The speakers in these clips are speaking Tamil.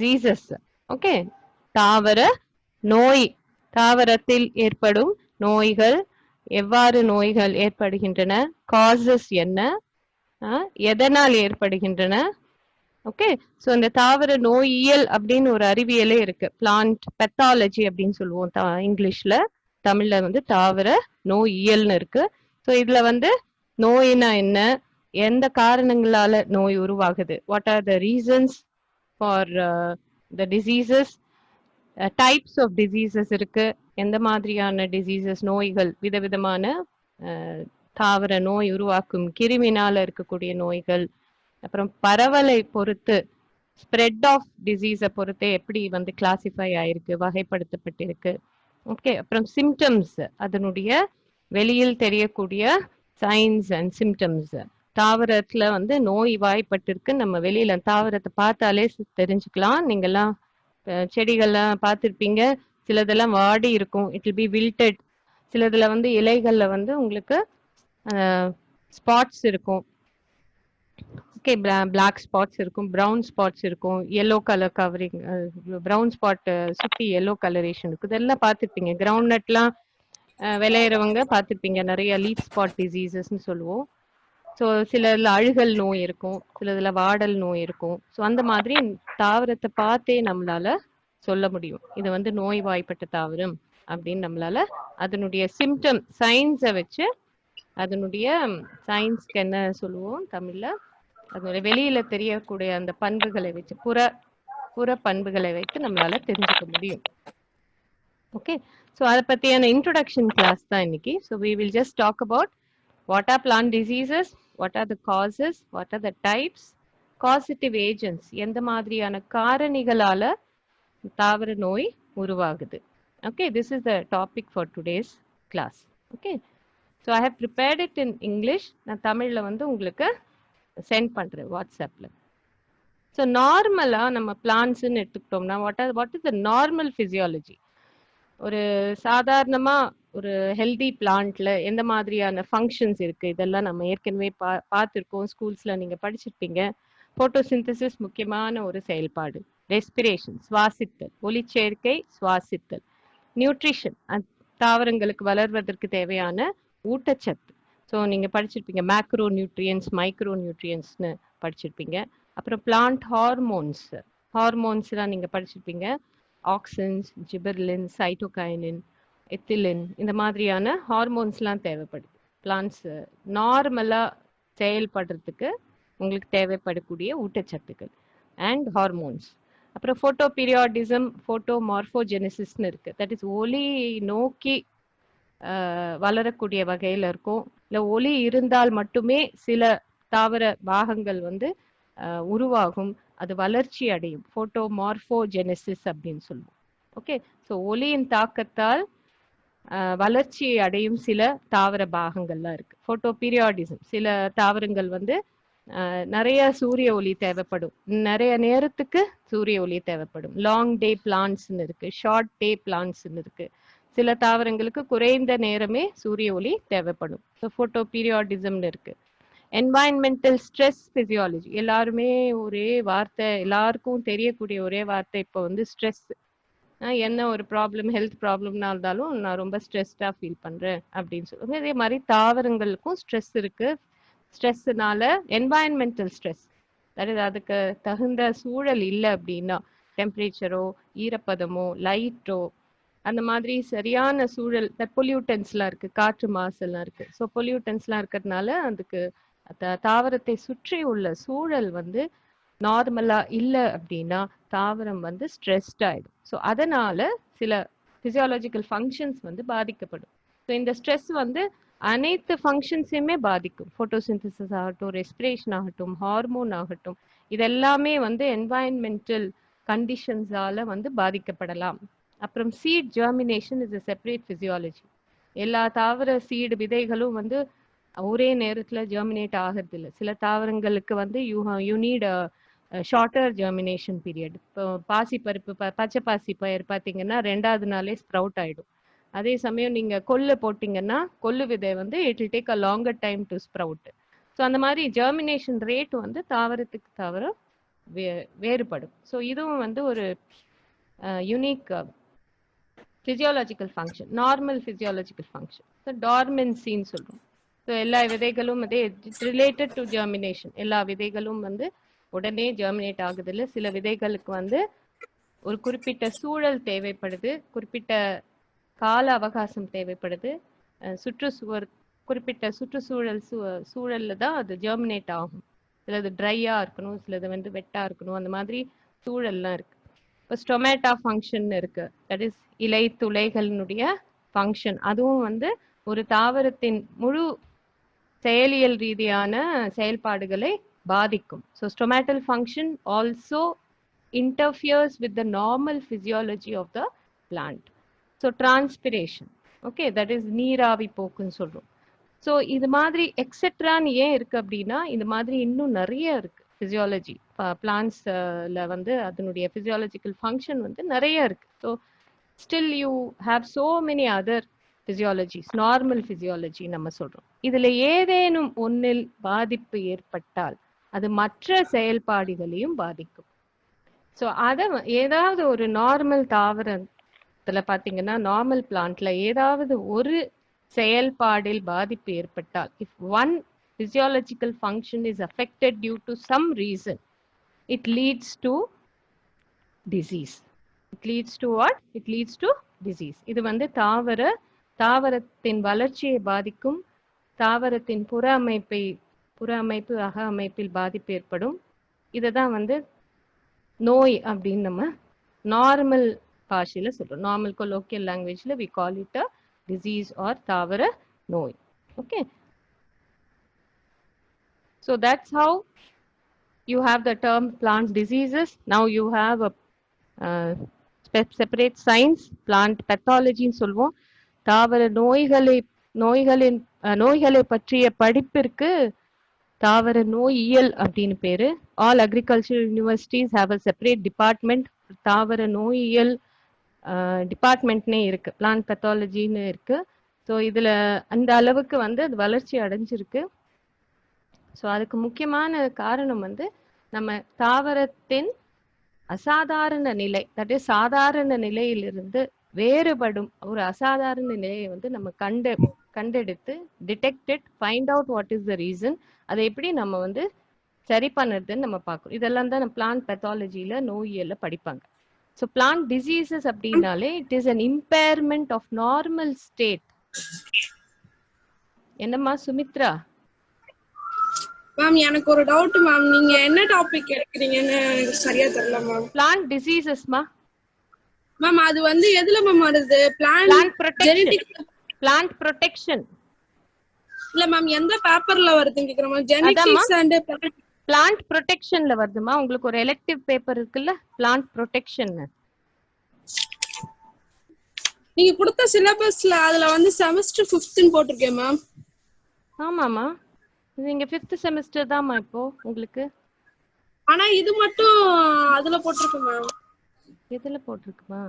diseases. Okay, தாவர நோய், தாவரத்தில் ஏற்படும் நோய்கள், எவ்வாறு நோய்கள் ஏற்படுகின்றன, காசஸ் என்ன, எதனால் ஏற்படுகின்றன. ஓகே, ஸோ இந்த தாவர நோயியல் அப்படின்னு ஒரு அறிவியலே இருக்கு, பிளான்ட் பெத்தாலஜி அப்படின்னு சொல்லுவோம் இங்கிலீஷ்ல. தமிழ்ல வந்து தாவர நோயியல்னு இருக்கு. ஸோ இதுல வந்து நோயினா என்ன, எந்த காரணங்களால நோய் உருவாகுது, what are the reasons for the diseases, types of diseases இருக்கு, எந்த மாதிரியான டிசீசஸ் நோய்கள், விதவிதமான தாவர நோய் உருவாக்கும் கிருமினால இருக்கக்கூடிய நோய்கள், அப்புறம் பரவலை பொறுத்து ஸ்ப்ரெட் ஆஃப் டிசீஸை பொறுத்தே எப்படி வந்து கிளாசிஃபை ஆயிருக்கு, வகைப்படுத்தப்பட்டிருக்கு. ஓகே, அப்புறம் சிம்டம்ஸ், அதனுடைய வெளியில் தெரியக்கூடிய சைன்ஸ் அண்ட் சிம்டம்ஸ். தாவரத்துல வந்து நோய் வாய்ப்பட்டிருக்கு, நம்ம வெளியில தாவரத்தை பார்த்தாலே தெரிஞ்சுக்கலாம். நீங்கெல்லாம் செடிகள்லாம் பார்த்துருப்பீங்க, சிலதெல்லாம் வாடி இருக்கும், இட் வில் பி வில்டட். சிலதுல வந்து இலைகள்ல வந்து உங்களுக்கு ஸ்பாட்ஸ் இருக்கும். ஓகே, பிளாக் ஸ்பாட்ஸ் இருக்கும், ப்ரௌன் ஸ்பாட்ஸ் இருக்கும், yellow colour covering, brown spot சுற்றி எல்லோ கலரேஷன் இருக்கு. இதெல்லாம் பார்த்துருப்பீங்க. கிரவுண்ட் நட்லாம் விளையிறவங்க பார்த்துருப்பீங்க, நிறைய லீஃப் ஸ்பாட் டிசீசஸ்ன்னு சொல்லுவோம். ஸோ சிலதுல அழுகல் நோய் இருக்கும், சிலதுல வாடல் நோய் இருக்கும். ஸோ அந்த மாதிரி தாவரத்தை பார்த்தே நம்மளால சொல்ல முடியும், இது வந்து நோய்வாய்ப்பட்ட தாவரம் அப்படின்னு. நம்மளால அதனுடைய சிம்டம் சயின்ஸை வச்சு, அதனுடைய சயின்ஸ்க்கு என்ன சொல்லுவோம் தமிழ்ல, அதனுடைய வெளியில தெரியக்கூடிய அந்த பண்புகளை வச்சு, புற பண்புகளை வைத்து நம்மளால தெரிஞ்சுக்க முடியும். ஓகே, ஸோ அதை பத்தியான இன்ட்ரோடக்ஷன் கிளாஸ் தான் இன்னைக்கு. So we will just talk about what are plant diseases, what are the causes, what are the types, causative agents, எந்த மாதிரியான காரணிகளால தாவர நோய் உருவாகுது. Okay, this is the topic for today's class. Okay, so I have prepared it in English. நான் தமிழ்ல வந்து உங்களுக்கு சென்ட் பண்றேன் வாட்ஸ்அப்ல. ஸோ நார்மலா நம்ம பிளான்ட்ஸ்ன்னு எடுத்துக்கிட்டோம்னா what is the normal physiology, ஒரு சாதாரணமா ஒரு ஹெல்தி பிளான்ட்ல எந்த மாதிரியான ஃபங்க்ஷன்ஸ் இருக்கு, இதெல்லாம் நம்ம ஏற்கனவே பார்த்துருக்கோம், ஸ்கூல்ஸ்ல நீங்க படிச்சிருப்பீங்க. போட்டோசிந்தசிஸ் முக்கியமான ஒரு செயல்பாடு, ரெஸ்பிரேஷன் சுவாசித்தல், ஒளிச்சேர்க்கை சுவாசித்தல், நியூட்ரிஷன் தாவரங்களுக்கு வளர்வதற்கு தேவையான ஊட்டச்சத்து. ஸோ நீங்க படிச்சிருப்பீங்க மேக்ரோ நியூட்ரியன்ஸ், மைக்ரோ நியூட்ரியன்ஸ்னு படிச்சிருப்பீங்க. அப்புறம் பிளான்ட் ஹார்மோன்ஸ், ஹார்மோன்ஸ்லாம் நீங்க படிச்சிருப்பீங்க, ஆக்சின்ஸ், ஜிபர்லின், சைட்டோகைனின், எத்திலின், இந்த மாதிரியான ஹார்மோன்ஸ்லாம் தேவைப்படுது பிளான்ட்ஸ் நார்மலா செயல்படுறதுக்கு. உங்களுக்கு தேவைப்படக்கூடிய ஊட்டச்சத்துக்கள் அண்ட் ஹார்மோன்ஸ். அப்புறம் போட்டோ பீரியாடிசம், போட்டோ மார்போஜெனிசிஸ்னு இருக்கு, தட் இஸ் ஒளி நோக்கி வளரக்கூடிய வகையில இருக்கும். இல்லை ஒளி இருந்தால் மட்டுமே சில தாவர பாகங்கள் வந்து உருவாகும், அது வளர்ச்சி அடையும், போட்டோ மார்போஜெனிசிஸ் அப்படின்னு சொல்லுவோம். ஓகே, ஸோ ஒளியின் தாக்கத்தால் வளர்ச்சி அடையும் சில தாவர பாகங்கள்லாம் இருக்கு. போட்டோ பீரியாடிசம், சில தாவரங்கள் வந்து நிறைய சூரிய ஒளி தேவைப்படும், நிறைய நேரத்துக்கு சூரிய ஒளி தேவைப்படும். லாங் டே பிளான்ட்ஸ்ன்னு இருக்கு, ஷார்ட் டே பிளான்ட்ஸ்ன்னு இருக்கு. சில தாவரங்களுக்கு குறைந்த நேரமே சூரிய ஒளி தேவைப்படும். ஸோ போட்டோ பீரியாடிசம்னு இருக்கு. என்வாயன்மெண்டல் ஸ்ட்ரெஸ் பிசியாலஜி, எல்லாருமே ஒரே வார்த்தை, எல்லாருக்கும் தெரியக்கூடிய ஒரே வார்த்தை இப்போ வந்து ஸ்ட்ரெஸ். என்ன ஒரு ப்ராப்ளம், ஹெல்த் ப்ராப்ளம்னா இருந்தாலும் நான் ரொம்ப ஸ்ட்ரெஸ்டாக ஃபீல் பண்ணுறேன் அப்படின்னு சொல்லுவாங்க. இதே மாதிரி தாவரங்களுக்கும் ஸ்ட்ரெஸ் இருக்கு. ஸ்ட்ரெஸ்ஸுனால என்வாயன்மெண்டல் ஸ்ட்ரெஸ், அதாவது அதுக்கு தகுந்த சூழல் இல்லை அப்படின்னா, டெம்பரேச்சரோ ஈரப்பதமோ லைட்டோ அந்த மாதிரி சரியான சூழல், பொல்யூட்டன்ஸ்லாம் இருக்கு, காற்று மாசெல்லாம் இருக்கு. ஸோ பொல்யூட்டன்ஸ்லாம் இருக்கிறதுனால அதுக்கு தாவரத்தை சுற்றி உள்ள சூழல் வந்து நார்மலா இல்லை அப்படின்னா தாவரம் வந்து ஸ்ட்ரெஸ்ட் ஆயிடும். ஸோ அதனால சில பிசியாலஜிக்கல் ஃபங்க்ஷன்ஸ் வந்து பாதிக்கப்படும். ஸோ இந்த ஸ்ட்ரெஸ் வந்து அனைத்து ஃபங்க்ஷன்ஸையுமே பாதிக்கும். போட்டோசிந்தசிஸ் ஆகட்டும், ரெஸ்பிரேஷன் ஆகட்டும், ஹார்மோன் ஆகட்டும், இதெல்லாமே வந்து என்வாயன்மெண்டல் கண்டிஷன்ஸால வந்து பாதிக்கப்படலாம். அப்புறம் seed germination is a separate physiology. எல்லா தாவர சீடு விதைகளும் வந்து ஒரே நேரத்துல ஜெர்மினேட் ஆகிறது இல்லை. சில தாவரங்களுக்கு வந்து you need shorter germination period. இப்போ பாசிப்பருப்பு, பச்சை பாசி பயிர் பார்த்தீங்கன்னா 2வது நாளே ஸ்ப்ரவுட் ஆயிடும். அதே சமயம் நீங்க கொள்ளு போட்டீங்கன்னா கொள்ளு விதை வந்து it will take a longer time to sprout. So அந்த மாதிரி ஜெர்மினேஷன் ரேட் வந்து தாவரத்துக்கு தாவரம் வேறுபடும். ஸோ இதுவும் வந்து ஒரு unique physiological function, normal physiological function. So டார்மென்சின்னு சொல்றோம். ஸோ எல்லா விதைகளும் வந்து ரிலேட்டட் டு ஜெர்மினேஷன். எல்லா விதைகளும் வந்து உடனே ஜெர்மினேட் ஆகுதில்ல. சில விதைகளுக்கு வந்து ஒரு குறிப்பிட்ட சூழல் தேவைப்படுது, குறிப்பிட்ட கால அவகாசம் தேவைப்படுது, சுற்றுச்சுவர் குறிப்பிட்ட சுற்றுச்சூழல் சூழல்ல தான் அது ஜெர்மினேட் ஆகும். சிலது ட்ரையா இருக்கணும், சிலது வந்து வெட்டா இருக்கணும், அந்த மாதிரி சூழல்லாம் இருக்கு. இப்போ ஸ்டொமேட்டா ஃபங்க்ஷன் இருக்கு, தட் இஸ் இலை துளைகளினுடைய ஃபங்க்ஷன். அதுவும் வந்து ஒரு தாவரத்தின் முழு செயலியல் ரீதியான செயல்பாடுகளை பாதிக்கும். So stomatal function also interferes with the normal physiology of the plant. So transpiration, okay, that is நீராவி போக்குன்னு சொல்றோம். ஸோ இது மாதிரி எக்ஸெட்ரான்னு ஏன் இருக்கு அப்படின்னா, இந்த மாதிரி இன்னும் நிறைய இருக்கு பிசியாலஜி பிளான்ட்ஸ்ல வந்து அதனுடைய பிசியாலஜிக்கல் ஃபங்க்ஷன் வந்து நிறைய இருக்கு. So still you have so many other physiologies, normal physiology நம்ம சொல்றோம். இதுல ஏதேனும் ஒன்னில் பாதிப்பு ஏற்பட்டால் அது மற்ற செயல்பாடுகளையும் பாதிக்கும். ஸோ அதை ஏதாவது ஒரு நார்மல் தாவரத்துல பாத்தீங்கன்னா, நார்மல் பிளான்ட்ல ஏதாவது ஒரு செயல்பாடில் பாதிப்பு ஏற்பட்டால், if one physiological function is affected due to some reason, it leads to disease. It leads to what? It leads to disease. இது வந்து தாவரத்தின் வளர்ச்சியை பாதிக்கும், தாவரத்தின் புற அமைப்பு அக அமைப்பில் பாதிப்பு ஏற்படும். இதை தான் வந்து நோய் அப்படின்னு நம்ம நார்மல் பாஷையில சொல்றோம். நார்மல் கொலோக்கியல் லாங்குவேஜ்ல we call it a disease or தாவர நோய். Okay, so that's how you have the term plant diseases. Now you have a separate science, plant pathology ன்னு சொல்வோம். தாவர நோய்களை பற்றிய படிப்பிற்கு தாவர நோயியல் அப்படின்னு பேரு. All agricultural universities have a separate department, தாவர நோயியல் டிபார்ட்மெண்ட்னே இருக்கு, பிளான்ட் பெத்தாலஜின்னு இருக்கு. ஸோ இதுல அந்த அளவுக்கு வந்து அது வளர்ச்சி அடைஞ்சிருக்கு. ஸோ அதுக்கு முக்கியமான காரணம் வந்து நம்ம தாவரத்தின் அசாதாரண நிலை, தட் இஸ் சாதாரண நிலையிலிருந்து வேறுபடும் ஒரு அசாதாரண நிலையை வந்து நம்ம கண்டெடுத்து detected, find out what is the reason, அதை எப்படி நம்ம வந்து சரி பண்ணுறதுன்னு நம்ம பார்க்கணும். இதெல்லாம் தான் பிளான்ட் பெத்தாலஜியில நோயியல்ல படிப்பாங்க. ஸோ பிளான்ட் டிசீசஸ் அப்படின்னாலே it is an impairment of normal state. என்னம்மா சுமித்ரா? மேம் எனக்கு ஒரு டவுட் மேம், நீங்க என்ன டாபிக் எடுக்கிறீங்கன்னு எனக்கு சரியா தெரியல மேம். பிளான்ட் டிசீசஸ்மா மேம் அது வந்து எதுல மேம் வருது? பிளான்ட் ப்ரொடெக்ஷன் இல்ல மேம், எந்த பேப்பர்ல வருதுன்னு கேக்குறேன் மேம். ஜெனடிக்ஸ் அண்ட் பிளான்ட் ப்ரொடெக்ஷன்ல வருதுமா. உங்களுக்கு ஒரு எலெக்டிவ் பேப்பர் இருக்குல்ல, பிளான்ட் ப்ரொடெக்ஷன். நீங்க கொடுத்த சிலபஸ்ல அதுல வந்து செமஸ்டர் 5th ன்னு போட்டுருக்கேன் மேம். ஆமாமா, நீங்க 5th செமஸ்டர் தான்மா இப்போ உங்களுக்கு. ஆனா இது மட்டும் அதுல போட்டுருக்கு மேம். எதுல போட்டுருக்குமா?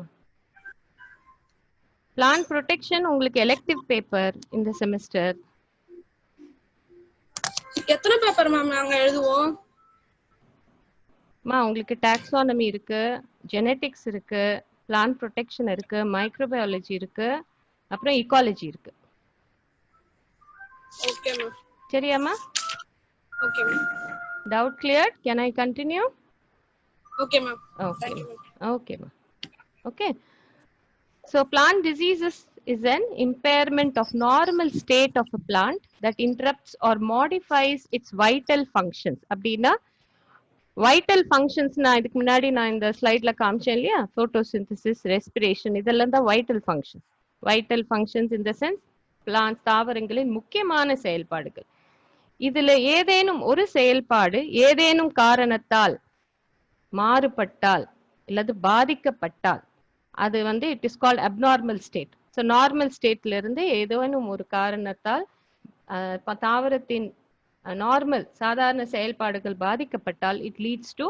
பிளான்ட் ப்ரொடெக்ஷன் உங்களுக்கு எலெக்டிவ் பேப்பர் இந்த செமஸ்டர். எத்தனை பேப்பர் மேம் நாங்க எழுதுவோம்? உங்களுக்கு டாக்ஸானமி இருக்கு, ஜெனெடிக்ஸ் இருக்கு, பிளான்ட் ப்ரொடெக்ஷன் இருக்கு, மைக்ரோபயாலஜி இருக்கு, அப்புறம் இக்காலஜி இருக்கு. Okay ma'am. சரியாமா? Okay ma'am. Doubt clear? Can I continue? Okay ma'am. Okay okay ma'am. Okay, so plant diseases is an impairment of normal state of a plant that interrupts or modifies its vital functions. அப்படின்னா வைட்டல் ஃபங்க்ஷன்ஸ் நான் இதுக்கு முன்னாடி நான் இந்த ஸ்லைட்ல காமிச்சேன் இல்லையா, போட்டோசிந்தசிஸ், ரெஸ்பிரேஷன், இதெல்லாம் தான் vital functions. Vital functions in the sense plant தாவரங்களின் முக்கியமான செயல்பாடுகள். இதுல ஏதேனும் ஒரு செயல்பாடு ஏதேனும் காரணத்தால் மாறுபட்டால் அல்லது பாதிக்கப்பட்டால் அது வந்து it is called abnormal state. So normal ஸ்டேட்ல இருந்து ஏதேனும் ஒரு காரணத்தால் தாவரத்தின் நார்மல் சாதாரண செயல்பாடுகள் பாதிக்கப்பட்டால் it leads to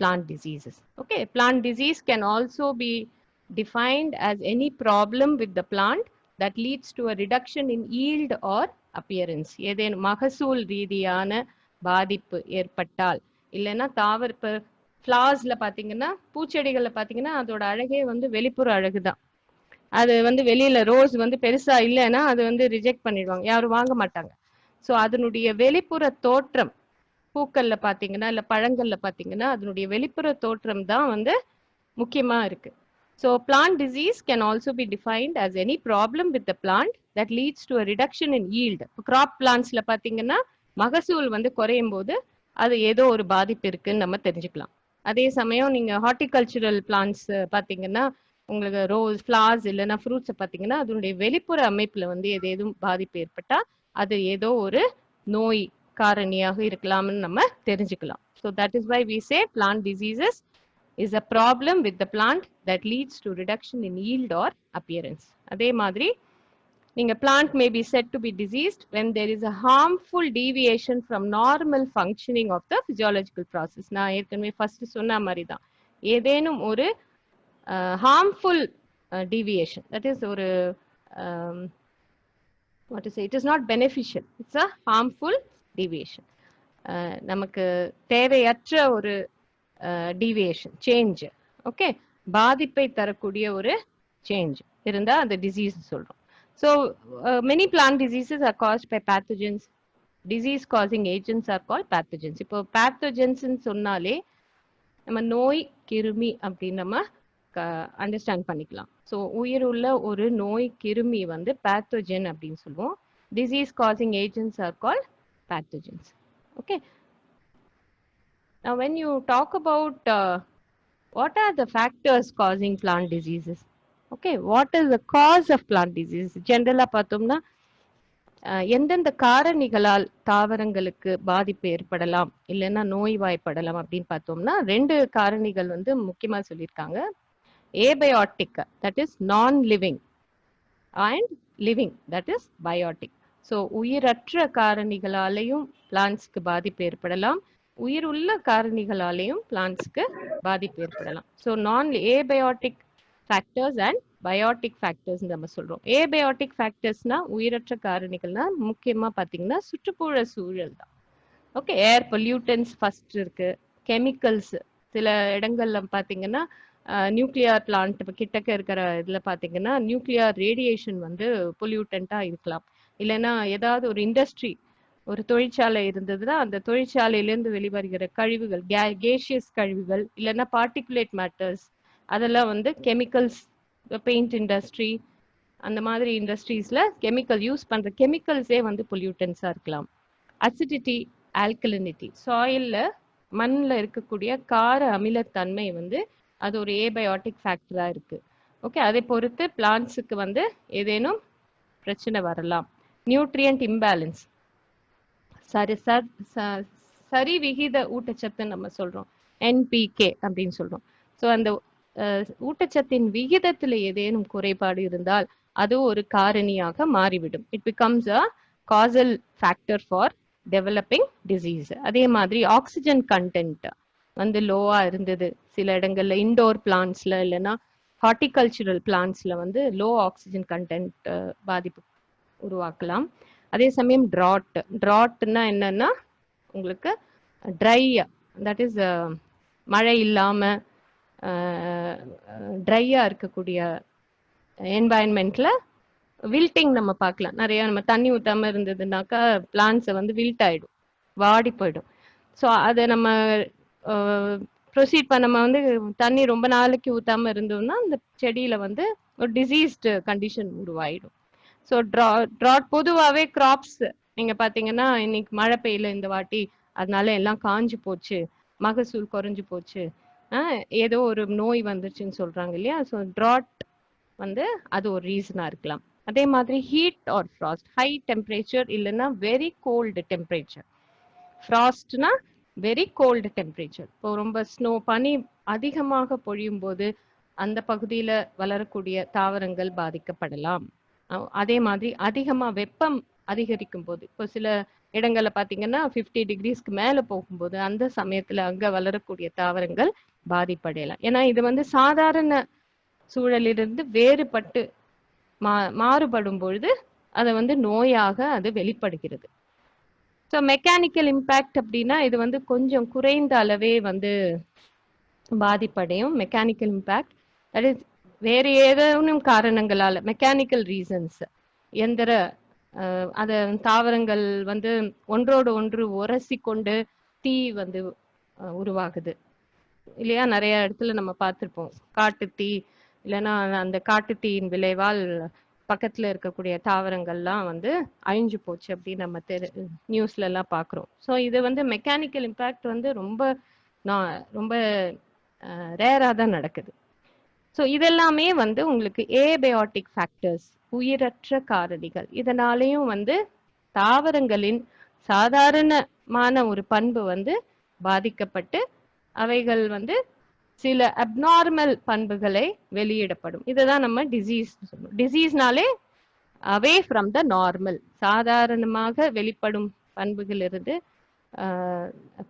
plant diseases. Okay, plant disease can also be defined as any problem with the plant that leads to a reduction in yield or appearance. ஏதேனும் மகசூல் ரீதியான பாதிப்பு ஏற்பட்டால், இல்லைன்னா தாவர இப்ப ஃபிளார்ஸ்ல பாத்தீங்கன்னா, பூச்செடிகள்ல பாத்தீங்கன்னா அதோட அழகே வந்து வெளிப்புற அழகுதான். அது வந்து வெளியில ரோஸ் வந்து பெருசா இல்லைன்னா அது வந்து ரிஜெக்ட் பண்ணிடுவாங்க, யாரும் வாங்க மாட்டாங்க. ஸோ அதனுடைய வெளிப்புற தோற்றம் பூக்கள்ல பாத்தீங்கன்னா இல்ல பழங்கள்ல பாத்தீங்கன்னா அதனுடைய வெளிப்புற தோற்றம் தான் வந்து முக்கியமா இருக்கு. So plant disease can also be defined as any problem with the plant that leads to a reduction in yield. crop plantsல பாத்தீங்கன்னா மகசூல் வந்து குறையும் போது அது ஏதோ ஒரு பாதிப்பு இருக்குன்னு நம்ம தெரிஞ்சுக்கலாம். அதே சமயம் நீங்க ஹார்டிகல்ச்சுரல் பிளான்ட்ஸ் பாத்தீங்கன்னா உங்களுக்கு ரோஸ் ஃபிளார்ஸ் இல்லைன்னா ஃப்ரூட்ஸ் பாத்தீங்கன்னா அதனுடைய வெளிப்புற அமைப்புல வந்து ஏதேதும் பாதிப்பு ஏற்பட்டா அது ஏதோ ஒரு நோய் காரணியாக இருக்கலாம்னு நம்ம தெரிஞ்சுக்கலாம். So that is why we say plant diseases is a problem with the plant that leads to reduction in yield or appearance. அதே மாதிரி நீங்க plant may be said to be diseased when there is a harmful deviation from normal functioning of the physiological process. நான் ஏற்கனவே ஃபர்ஸ்ட் சொன்ன மாதிரி தான் ஏதேனும் ஒரு harmful deviation, that is ஒரு what to say, it is not beneficial, it's a harmful deviation. நமக்கு தேவையற்ற ஒரு deviation change, ஓகே, பாதிப்பை தரக்கூடிய ஒரு சேஞ்ச் இருந்தா அந்த டிசீஸ் சொல்றோம். So many plant diseases are caused by pathogens. Disease causing agents are call pathogens. இப்போ பேத்தோஜென்ஸ் சொன்னாலே நம்ம நோய் கிருமி அப்படின்னு நம்ம அண்டர்ஸ்டாண்ட் பண்ணிக்கலாம். ஸோ உயிர் உள்ள ஒரு நோய் கிருமி வந்து பேத்தோஜென் அப்படின்னு சொல்லுவோம். Disease causing agents are call pathogens. Okay. Now, when you talk about what are the factors causing plant diseases? Okay, what is the cause of plant disease? Generally, பார்த்தோம்னா எந்தெந்த காரணிகளால் தாவரங்களுக்கு பாதிப்பு ஏற்படலாம் இல்லைன்னா நோய்வாய்ப்படலாம் அப்படின்னு பார்த்தோம்னா 2 காரணிகள் வந்து முக்கியமா சொல்லியிருக்காங்க. ஏபயோட்டிக், தட் இஸ் நான் living, and living, that is biotic. So உயிரற்ற காரணிகளாலேயும் பிளான்ட்ஸ்க்கு பாதிப்பு ஏற்படலாம், உயிர் உள்ள காரணிகளாலேயும் பிளான்ட்ஸ்க்கு பாதிப்பு ஏற்படலாம். ஸோ நான் abiotic factors and biotic factors நம்ம சொல்றோம். ஏபயோட்டிக் ஃபேக்டர்ஸ்னா உயிரற்ற காரணிகள்னா முக்கியமா பாத்தீங்கன்னா சுற்றுப்புற சூழல் தான். ஓகே, ஏர் பொல்யூட்டன்ஸ் ஃபர்ஸ்ட் இருக்கு, கெமிக்கல்ஸ் சில இடங்கள்ல பாத்தீங்கன்னா நியூக்ளியர் பிளான்ட் கிட்டக்க இருக்கிற இதுல பாத்தீங்கன்னா நியூக்ளியர் ரேடியேஷன் வந்து பொல்யூட்டண்டா இருக்கலாம். இல்லைன்னா ஏதாவது ஒரு இண்டஸ்ட்ரி, ஒரு தொழிற்சாலை இருந்ததுன்னா அந்த தொழிற்சாலையிலேருந்து வெளிவருகிற கழிவுகள், கேஷியஸ் கழிவுகள் இல்லைன்னா பார்ட்டிகுலேட் மேட்டர்ஸ், அதெல்லாம் வந்து கெமிக்கல்ஸ், பெயிண்ட் இண்டஸ்ட்ரி அந்த மாதிரி இண்டஸ்ட்ரீஸ்ல கெமிக்கல் யூஸ் பண்ற கெமிக்கல்ஸே வந்து பொல்யூட்டன்ஸா இருக்கலாம். அசிடிட்டி, ஆல்கலினிட்டி, சாயில்ல மண்ணில் இருக்கக்கூடிய கார அமிலத்தன்மை வந்து அது ஒரு ஏபயோட்டிக் ஃபேக்டரா இருக்கு. ஓகே, அதை பொறுத்து பிளான்ட்ஸுக்கு வந்து ஏதேனும் பிரச்சனை வரலாம். நியூட்ரியன்ட் இம்பேலன்ஸ், சரி விகித ஊட்டச்சத்து நம்ம சொல்றோம், என்பிகே அப்படின்னு சொல்றோம். ஸோ அந்த ஊட்டச்சத்தின் விகிதத்துல ஏதேனும் குறைபாடு இருந்தால் அது ஒரு காரணியாக மாறிவிடும். It becomes a castle factor for developing disease. அதே மாதிரி ஆக்சிஜன் கண்டென்ட் வந்து லோவா இருந்தது சில இடங்கள்ல, இண்டோர் பிளான்ட்ஸ்ல இல்லைன்னா ஹார்டிகல்ச்சுரல் பிளான்ட்ஸ்ல வந்து லோ ஆக்சிஜன் கண்டென்ட் பாதிப்பு உருவாக்கலாம். அதே சமயம் ட்ராட்னா என்னன்னா உங்களுக்கு ட்ரை, தட் இஸ் மழை இல்லாம ட்ரையா இருக்கக்கூடிய என்வாயன்மெண்ட்ல வில்ட்டிங் நம்ம பார்க்கலாம். நிறைய நம்ம தண்ணி ஊத்தாம இருந்ததுனாக்கா பிளான்ட்ஸை வந்து வில்ட் ஆயிடும், வாடி போயிடும். ஸோ அதை நம்ம ப்ரொசீட் பண்ண, நம்ம வந்து தண்ணி ரொம்ப நாளைக்கு ஊத்தாம இருந்தோம்னா அந்த செடியில வந்து ஒரு டிசீஸ்டு கண்டிஷன் உருவாயிடும். ஸோ ட்ராட் பொதுவாகவே கிராப்ஸ் நீங்க பாத்தீங்கன்னா இன்னைக்கு மழை பெய்யல இந்த வாட்டி, அதனால எல்லாம் காஞ்சு போச்சு, மகசூல் குறைஞ்சு போச்சு, ஏதோ ஒரு நோய் வந்துருச்சுன்னு சொல்றாங்க இல்லையா. ஸோ ட்ராட் வந்து அது ஒரு ரீசனா இருக்கலாம். அதே மாதிரி heat or frost, high temperature இல்லைன்னா வெரி கோல்டு டெம்பரேச்சர். ஃப்ராஸ்ட்னா வெரி கோல்டு டெம்பரேச்சர். இப்போ ரொம்ப ஸ்னோ, பனி அதிகமாக பொழியும் போது அந்த பகுதியில வளரக்கூடிய தாவரங்கள் பாதிக்கப்படலாம். அதே மாதிரி அதிகமா வெப்பம் அதிகரிக்கும் போது, இப்போ சில இடங்கள்ல பாத்தீங்கன்னா 50 டிகிரிஸ்க்கு மேல போகும்போது அந்த சமயத்துல அங்க வளரக்கூடிய தாவரங்கள் பாதிப்படையலாம். ஏன்னா இது வந்து சாதாரண சூழலிலிருந்து வேறுபட்டு மாறுபடும் பொழுது அதை வந்து நோயாக அது வெளிப்படுகிறது. ஸோ மெக்கானிக்கல் இம்பேக்ட் அப்படின்னா இது வந்து கொஞ்சம் குறைந்த அளவே வந்து பாதிப்படையும். மெக்கானிக்கல் இம்பேக்ட் தட் இஸ் வேறு ஏதேனும் காரணங்களால மெக்கானிக்கல் ரீசன்ஸ் எந்திர அத தாவரங்கள் வந்து ஒன்றோடு ஒன்று உரசி கொண்டு தீ வந்து உருவாகுது இல்லையா? நிறைய இடத்துல நம்ம பார்த்திருப்போம் காட்டு தீ, இல்லைன்னா அந்த காட்டு தீயின் விளைவால் பக்கத்துல இருக்கக்கூடிய தாவரங்கள்லாம் வந்து அழிஞ்சு போச்சு அப்படின்னு நம்ம நியூஸ்ல எல்லாம் பாக்குறோம். ஸோ இது வந்து மெக்கானிக்கல் இம்பேக்ட் வந்து ரொம்ப ரேரா தான் நடக்குது. ஸோ இதெல்லாமே வந்து உங்களுக்கு ஏபயோட்டிக் ஃபேக்டர்ஸ், உயிரற்ற காரணிகள். இதனாலேயும் வந்து தாவரங்களின் சாதாரணமான ஒரு பண்பு வந்து பாதிக்கப்பட்டு அவைகள் வந்து சில அப்நார்மல் பண்புகளை வெளியிடப்படும். இதுதான் நம்ம டிசீஸ் சொல்லுவோம். டிசீஸ்னாலே அவே ஃப்ரம் த நார்மல், சாதாரணமாக வெளிப்படும் பண்புகளிலிருந்து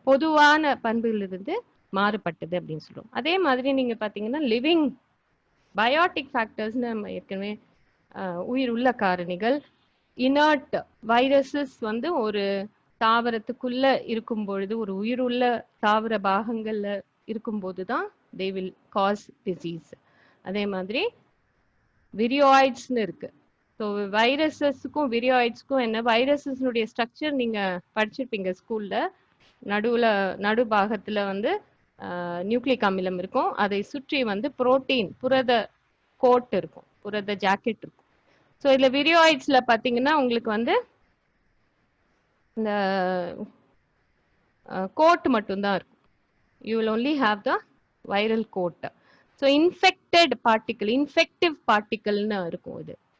பொதுவான பண்புகளிலிருந்து மாறுபட்டது அப்படின்னு சொல்லுவோம். அதே மாதிரி நீங்க பாத்தீங்கன்னா லிவிங் பயோட்டிக் ஃபேக்டர்ஸ்னு நம்ம ஏற்கனவே உயிர் உள்ள காரணிகள், இனர்ட் வைரஸஸ் வந்து ஒரு தாவரத்துக்குள்ள இருக்கும் பொழுது, ஒரு உயிர் உள்ள தாவர பாகங்கள்ல இருக்கும்போது தான் they will cause disease. அதே மாதிரி விரியாய்ட்ஸ்னு இருக்கு. ஸோ வைரஸஸ்க்கும் விரியாய்ட்ஸ்க்கும் என்ன, வைரஸஸ்னுடைய ஸ்ட்ரக்சர் நீங்க படிச்சிருப்பீங்க ஸ்கூல்ல. நடு பாகத்துல வந்து நியூக்ளிக் அமிலம் இருக்கும், அதை சுற்றி வந்து புரோட்டீன் புரத கோட் இருக்கும், புரத ஜாக்கெட் இருக்கும். ஸோ இதுல விரியாய்ட்ஸ்ல பாத்தீங்கன்னா உங்களுக்கு வந்து இந்த கோட் மட்டும்தான் இருக்கும். You will only have the viral coat. So infected particle, infective particle ன்னு இருக்கும்.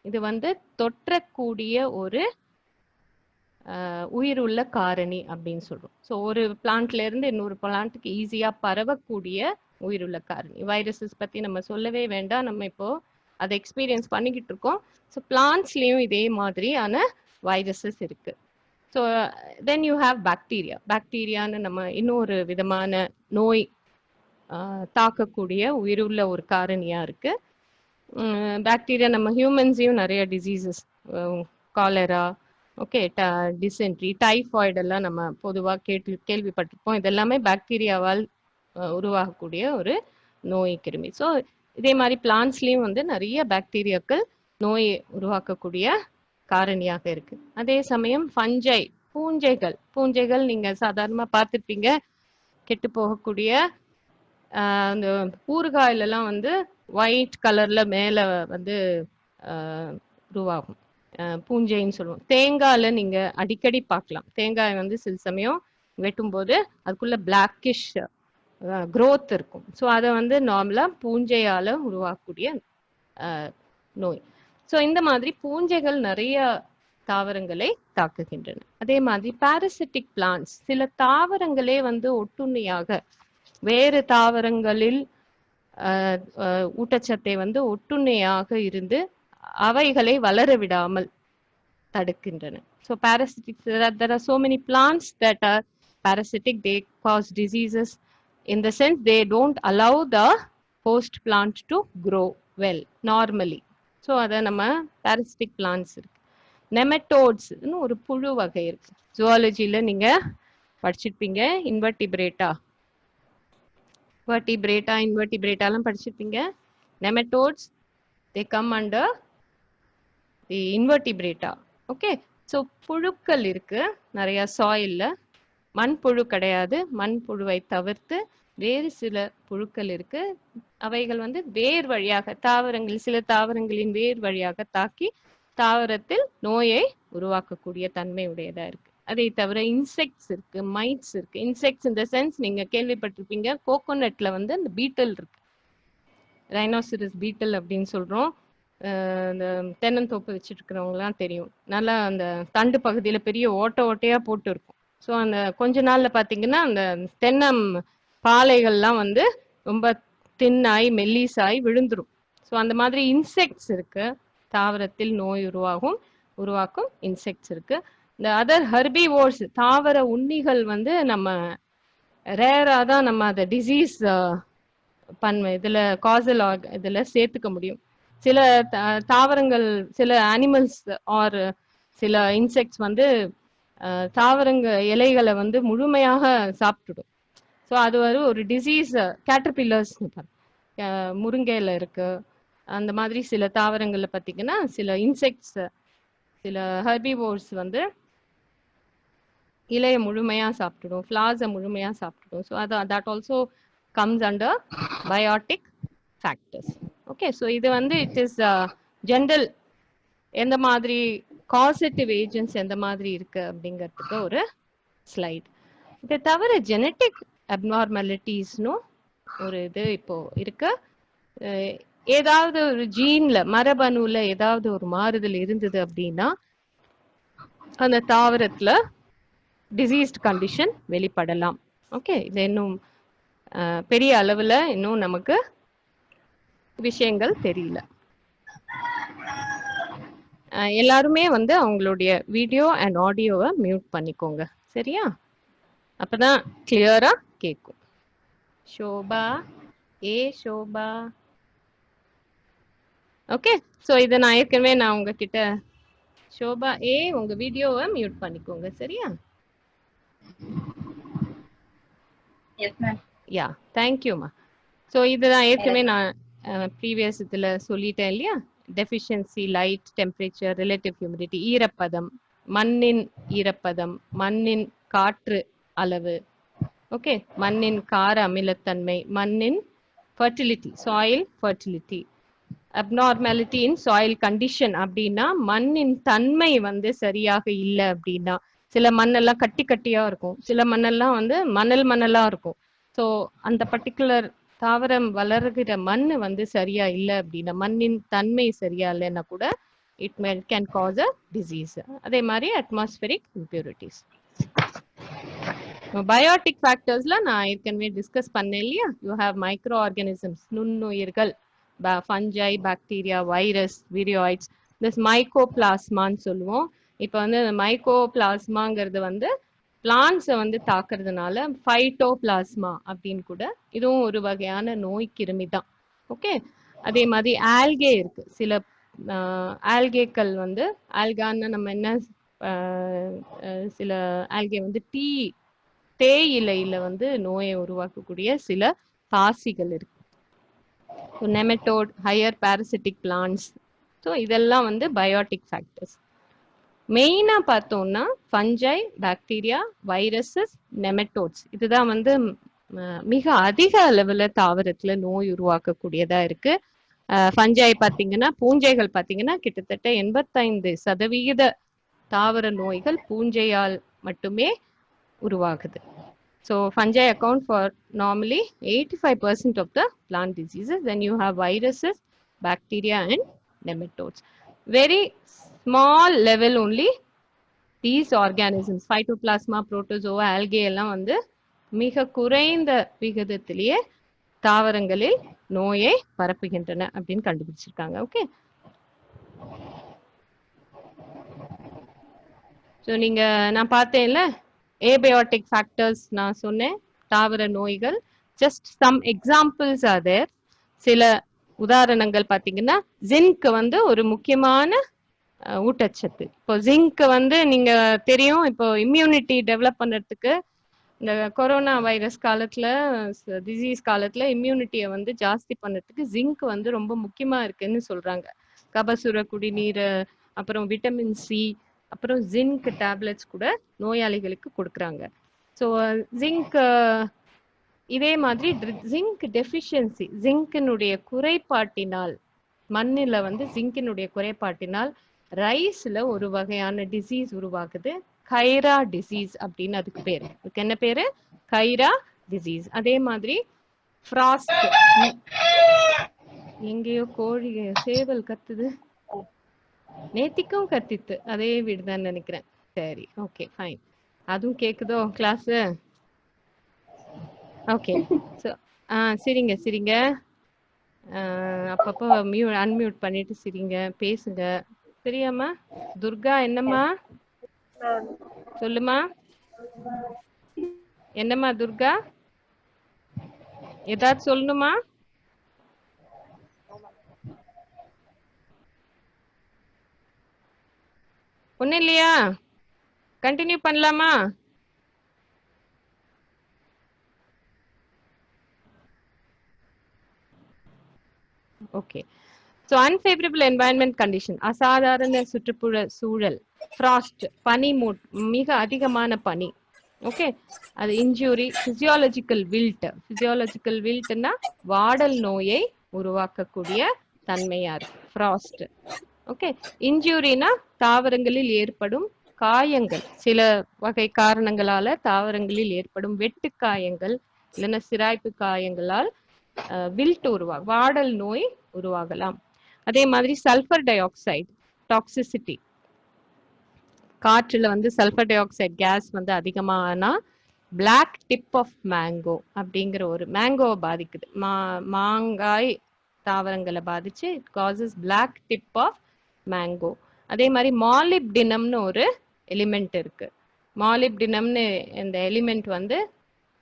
இது வந்து தொற்றக்கூடிய ஒரு உயிர் உள்ள காரணி அப்படின்னு சொல்றோம். ஸோ ஒரு பிளான்ட்ல இருந்து இன்னொரு பிளான்ட்டுக்கு ஈஸியா பரவக்கூடிய உயிர் உள்ள காரணி. வைரஸஸ் பத்தி நம்ம சொல்லவே வேண்டாம், நம்ம இப்போ அதை எக்ஸ்பீரியன்ஸ் பண்ணிக்கிட்டு இருக்கோம். ஸோ பிளான்ட்ஸ்லயும் இதே மாதிரியான வைரஸஸ் இருக்கு. So then you have bacteria. பாக்டீரியான்னு நம்ம இன்னொரு விதமான நோய் தாக்கக்கூடிய உயிருள்ள ஒரு காரணியா இருக்கு. பாக்டீரியா நம்ம ஹியூமன்ஸையும் நிறைய diseases, cholera, okay, dysentery, typhoid எல்லாம் நம்ம பொதுவாக கேள்விப்பட்டிருப்போம். இதெல்லாமே பாக்டீரியாவால் உருவாகக்கூடிய ஒரு நோய் கிருமி. ஸோ இதே மாதிரி பிளான்ட்ஸ்லயும் வந்து நிறைய பாக்டீரியாக்கள் நோயை உருவாக்கக்கூடிய காரணியாக இருக்கு. அதே சமயம் ஃபஞ்சை, பூஞ்சைகள் நீங்க சாதாரணமா பார்த்துருப்பீங்க. கெட்டு போகக்கூடிய அந்த ஊறுகாயில எல்லாம் வந்து ஒயிட் கலர்ல மேல வந்து உருவாகும், பூஞ்சைன்னு சொல்லுவோம். தேங்காயில நீங்க அடிக்கடி பார்க்கலாம். தேங்காய் வந்து சில சமயம் வெட்டும் போது அதுக்குள்ள பிளாக்கிஷ் growth இருக்கும். ஸோ அதை வந்து நார்மலா பூஞ்சையால உருவாக்கக்கூடிய நோய். ஸோ இந்த மாதிரி பூஞ்சைகள் நிறைய தாவரங்களை தாக்குகின்றன. அதே மாதிரி பாரசிட்டிக் பிளான்ட்ஸ், சில தாவரங்களே வந்து ஒட்டுண்ணியாக வேறு தாவரங்களில் ஊட்டச்சத்தை வந்து ஒட்டுண்ணியாக இருந்து அவைகளை வளர விடாமல் தடுக்கின்றன. So parasitics, there are so many plants that are parasitic. They cause diseases in the sense they don't allow the host plant to grow well normally. So அத நம்ம parasitic plants இருக்கு. நெமட்டோட்ஸ்னு ஒரு புழு வகை இருக்கு. ஜுவாலஜில நீங்க படிச்சிருப்பீங்க. இன்வெர்டிபிரேட்டாலாம் படிச்சிருப்பீங்க. Nematodes they come under the invertebrata. Okay, so புழுக்கள் இருக்கு நிறைய சாயில்ல. மண்புழு கிடையாது, மண்புழுவை தவிர்த்து வேறு சில புழுக்கள் இருக்கு. அவைகள் வந்து வேர் வழியாக சில தாவரங்களின் வேர் வழியாக தாக்கி தாவரத்தில் நோயை உருவாக்கக்கூடிய தன்மை உடையதா இருக்கு. அதை தவிர இன்செக்ட்ஸ் இருக்கு, மைட்ஸ் இருக்கு. இன்செக்ட்ஸ் இந்த சென்ஸ் நீங்க கேள்விப்பட்டிருப்பீங்க. கோகோனட்ல வந்து அந்த பீட்டல் இருக்கு, ரைனோசிரஸ் பீட்டல் அப்படின்னு சொல்றோம். இந்த தென்னந்தோப்பு வச்சுட்டு இருக்கிறவங்கலாம் தெரியும். நல்லா அந்த தண்டு பகுதியில பெரிய ஓட்டையா போட்டு இருக்கும். ஸோ அந்த கொஞ்ச நாள்ல பாத்தீங்கன்னா அந்த தென்னம் பாலைகள்லாம் வந்து ரொம்ப தின்னாய் மெல்லிசாய் விழுந்துரும். ஸோ அந்த மாதிரி இன்செக்ட்ஸ் இருக்கு. தாவரத்தில் நோய் உருவாக்கும் இன்செக்ட்ஸ் இருக்கு. இந்த அதர் ஹெர்பிவோர்ஸ், தாவர உண்ணிகள் வந்து நம்ம ரேரா தான் நம்ம அதை டிசீஸ் இதுல காசல் இதுல சேர்த்துக்க முடியும். சில தாவரங்கள், சில அனிமல்ஸ் ஆர் சில இன்செக்ட்ஸ் வந்து தாவரங்க இலைகளை வந்து முழுமையாக சாப்பிட்டுடும். ஸோ அது ஒரு டிசீஸ் கேட்டர்பில்லர்ஸ், முருங்கையில இருக்கு. அந்த மாதிரி சில தாவரங்கள்ல பார்த்தீங்கன்னா சில இன்செக்ட்ஸ், சில ஹெர்பிவோர்ஸ் வந்து இலையை முழுமையா சாப்பிட்டுடும், ஃப்ளார்ஸை முழுமையா சாப்பிட்டுடும். ஸோ அது that also comes under biotic factors. Okay, so இது வந்து இட் இஸ் ஜென்ரல் எந்த மாதிரி காசட்டிவ் ஏஜென்ட்ஸ் எந்த மாதிரி இருக்கு அப்படிங்கிறதுக்கு ஒரு ஸ்லைட். இதை தவிர ஜெனட்டிக் அப்நார்மாலிட்டிஸ்னும் ஒரு இது இப்போ இருக்கு. ஏதாவது ஒரு ஜீன்ல மரபணுல ஏதாவது ஒரு மாறுதல் இருந்தது அப்படின்னா அந்த தாவரத்துல டிசீஸ்ட் கண்டிஷன் வெளிப்படலாம். ஓகே, இது இன்னும் பெரிய அளவுல இன்னும் நமக்கு விஷயங்கள் தெரியல. எல்லாருமே வந்து அவங்களுடைய வீடியோ அண்ட் ஆடியோவை மியூட் பண்ணிக்கோங்க, சரியா? அப்பதான் கிளியரா கேட்கும். ஷோபா, ஷோபா. ஓகே, ஸோ இதை நான் ஏற்கனவே உங்ககிட்ட ஷோபா உங்க வீடியோவை மியூட் பண்ணிக்கோங்க, சரியா? யா, தேங்க்யூமா. ஸோ இதுதான் ஏற்கனவே நான் ப்ரீவியஸ் இதில் சொல்லிட்டேன் இல்லையா? Deficiency, light, temperature, relative humidity, ஈரப்பதம், மண்ணின் ஈரப்பதம், மண்ணின் காற்று அளவு, ஓகே, மண்ணின் கார அமிலத்தன்மை, மண்ணின் ஃபர்டிலிட்டி, சாயில் ஃபர்டிலிட்டி. அப்நார்மாலிட்டி இன் சாயில் கண்டிஷன் அப்படின்னா மண்ணின் தன்மை வந்து சரியாக இல்லை அப்படின்னா, சில மண்ணெல்லாம் கட்டி கட்டியா இருக்கும், சில மண்ணெல்லாம் வந்து மணலா இருக்கும். ஸோ அந்த பர்டிகுலர் தாவரம் வளர்கிற மண் வந்து சரியா இல்லை அப்படின்னா, மண்ணின் தன்மை சரியா இல்லைன்னா கூட it can cause a disease. அதே மாதிரி அட்மாஸ்பரிக் இம்பியூரிட்டிஸ். பயோட்டிக் ஃபேக்டர்ஸ்ல நான் ஏற்கனவே டிஸ்கஸ் பண்ணேன் இல்லையா? யூ ஹேவ் மைக்ரோ ஆர்கானிசம்ஸ், நுண்ணுயிர்கள், ஃபஞ்சை, பாக்டீரியா, வைரஸ், விரியாய்ட்ஸ், திஸ் மைக்கோபிளாஸ்மான்னு சொல்லுவோம். இப்போ வந்து மைக்கோபிளாஸ்மாங்கிறது வந்து பிளான்ட்ஸை வந்து தாக்குறதுனால ஃபைட்டோபிளாஸ்மா அப்படின்னு கூட, இதுவும் ஒரு வகையான நோய் கிருமி தான். ஓகே, அதே மாதிரி ஆல்கே இருக்கு. சில ஆல்கேக்கள் வந்து, ஆல்கான்னு நம்ம என்ன, சில ஆல்கே வந்து தேயிலையில வந்து நோயை உருவாக்கக்கூடிய சில பாசிகள் இருக்கு. Nematode, higher parasitic plants. So இதெல்லாம் வந்து பயோட்டிக் ஃபேக்டர்ஸ். மெயினா பார்த்தோம்னா ஃபஞ்சை, பாக்டீரியா, வைரஸஸ், நெமட்டோட்ஸ், இதுதான் வந்து மிக அதிக அளவுல தாவரத்துல நோய் உருவாக்கக்கூடியதா இருக்கு. ஃபஞ்சை பார்த்தீங்கன்னா, பூஞ்சைகள் பார்த்தீங்கன்னா கிட்டத்தட்ட 85% தாவர நோய்கள் பூஞ்சையால் மட்டுமே உருவாகுது. So fungi account for normally 85% of the plant diseases. Then you have viruses, bacteria and nematodes. Very small level only these organisms, phytoplasma, protozoa, algae எல்லாம் வந்து மிக குறைந்த விகிதத்திலேயே தாவரங்களில் நோயை பரப்புகின்றன அப்படின்னு கண்டுபிடிச்சிருக்காங்க. ஓகே, ஸோ நீங்க நான் பார்த்தேன்ல ஏபயோட்டிக் ஃபேக்டர்ஸ் நான் சொன்னேன், தாவர நோய்கள். Just some examples are there. சில உதாரணங்கள் பார்த்தீங்கன்னா, ஜிங்க் வந்து ஒரு முக்கியமான ஊட்டச்சத்து. இப்போ ஜிங்க் வந்து நீங்க தெரியும், இப்போ இம்யூனிட்டி டெவலப் பண்ணுறதுக்கு இந்த கொரோனா வைரஸ் காலத்துல, டிசீஸ் காலத்துல இம்யூனிட்டியை வந்து ஜாஸ்தி பண்ணுறதுக்கு ஜிங்க் வந்து ரொம்ப முக்கியமா இருக்குன்னு சொல்றாங்க. கபசுர குடிநீர், அப்புறம் விட்டமின் சி, அப்புறம் ஜிங்க் டேப்லெட்ஸ் கூட நோயாளிகளுக்கு கொடுக்குறாங்க. ஸோ ஜிங்க், இதே மாதிரி ஜிங்க் டெஃபிஷியன்சி, ஜிங்கினுடைய குறைபாட்டினால், மண்ணில் வந்து ஜிங்கினுடைய குறைபாட்டினால் ரைஸ்ல ஒரு வகையான டிசீஸ் உருவாகுது, கைரா டிசீஸ் அப்படின்னு அதுக்கு பேரு. அதுக்கு என்ன பேரு? கைரா டிசீஸ். அதே மாதிரி ஃப்ராஸ்ட், எங்கேயோ கோழி சேவல் கத்துது, நேத்திக்கும் கத்தித்து, அதே வீடுதான் நினைக்கிறேன். சரி, ஓகே, ஃபைன். அதுவும் கேக்குதோ கிளாஸ்? ஓகே, ஸோ சரிங்க சரிங்க, அப்பப்போ அன்மியூட் பண்ணிட்டு சரிங்க பேசுங்க, சரியாம்மா? துர்கா, என்னம்மா சொல்லுமா? என்னம்மா துர்கா, ஏதாவது சொல்லணுமா? ஒன்னும் இல்லையா? கண்டினியூ பண்ணலாமா? Okay. So unfavourable environment condition, அசாதாரண சுற்றுப்புற சூழல், ஃப்ராஸ்ட், பனி மூட், மிக அதிகமான பனி. ஓகே, அது இன்ஜூரி, பிசியாலஜிக்கல் வில்ட். பிசியாலஜிக்கல் வில்ட்னா வாடல் நோயை உருவாக்கக்கூடிய தன்மையா இருக்கு ஃப்ராஸ்ட். ஓகே, இன்ஜூரினா தாவரங்களில் ஏற்படும் காயங்கள், சில வகை காரணங்களால தாவரங்களில் ஏற்படும் வெட்டு காயங்கள் இல்லைன்னா சிராய்ப்பு காயங்களால் வில்ட் வாடல் நோய் உருவாகலாம். அதே மாதிரி சல்ஃபர் டை ஆக்சைடு டாக்ஸிசிட்டி, காற்றுல வந்து சல்ஃபர் டை ஆக்சைடு கேஸ் வந்து அதிகமானா பிளாக் டிப் ஆஃப் மேங்கோ அப்படிங்கிற ஒரு மேங்கோவை பாதிக்குது. மாங்காய் தாவரங்களை பாதிச்சு it causes black tip of mango. அதே மாதிரி மாலிப்டினம்னு ஒரு எலிமெண்ட் இருக்கு. மாலிப்டினம்னு இந்த எலிமெண்ட் வந்து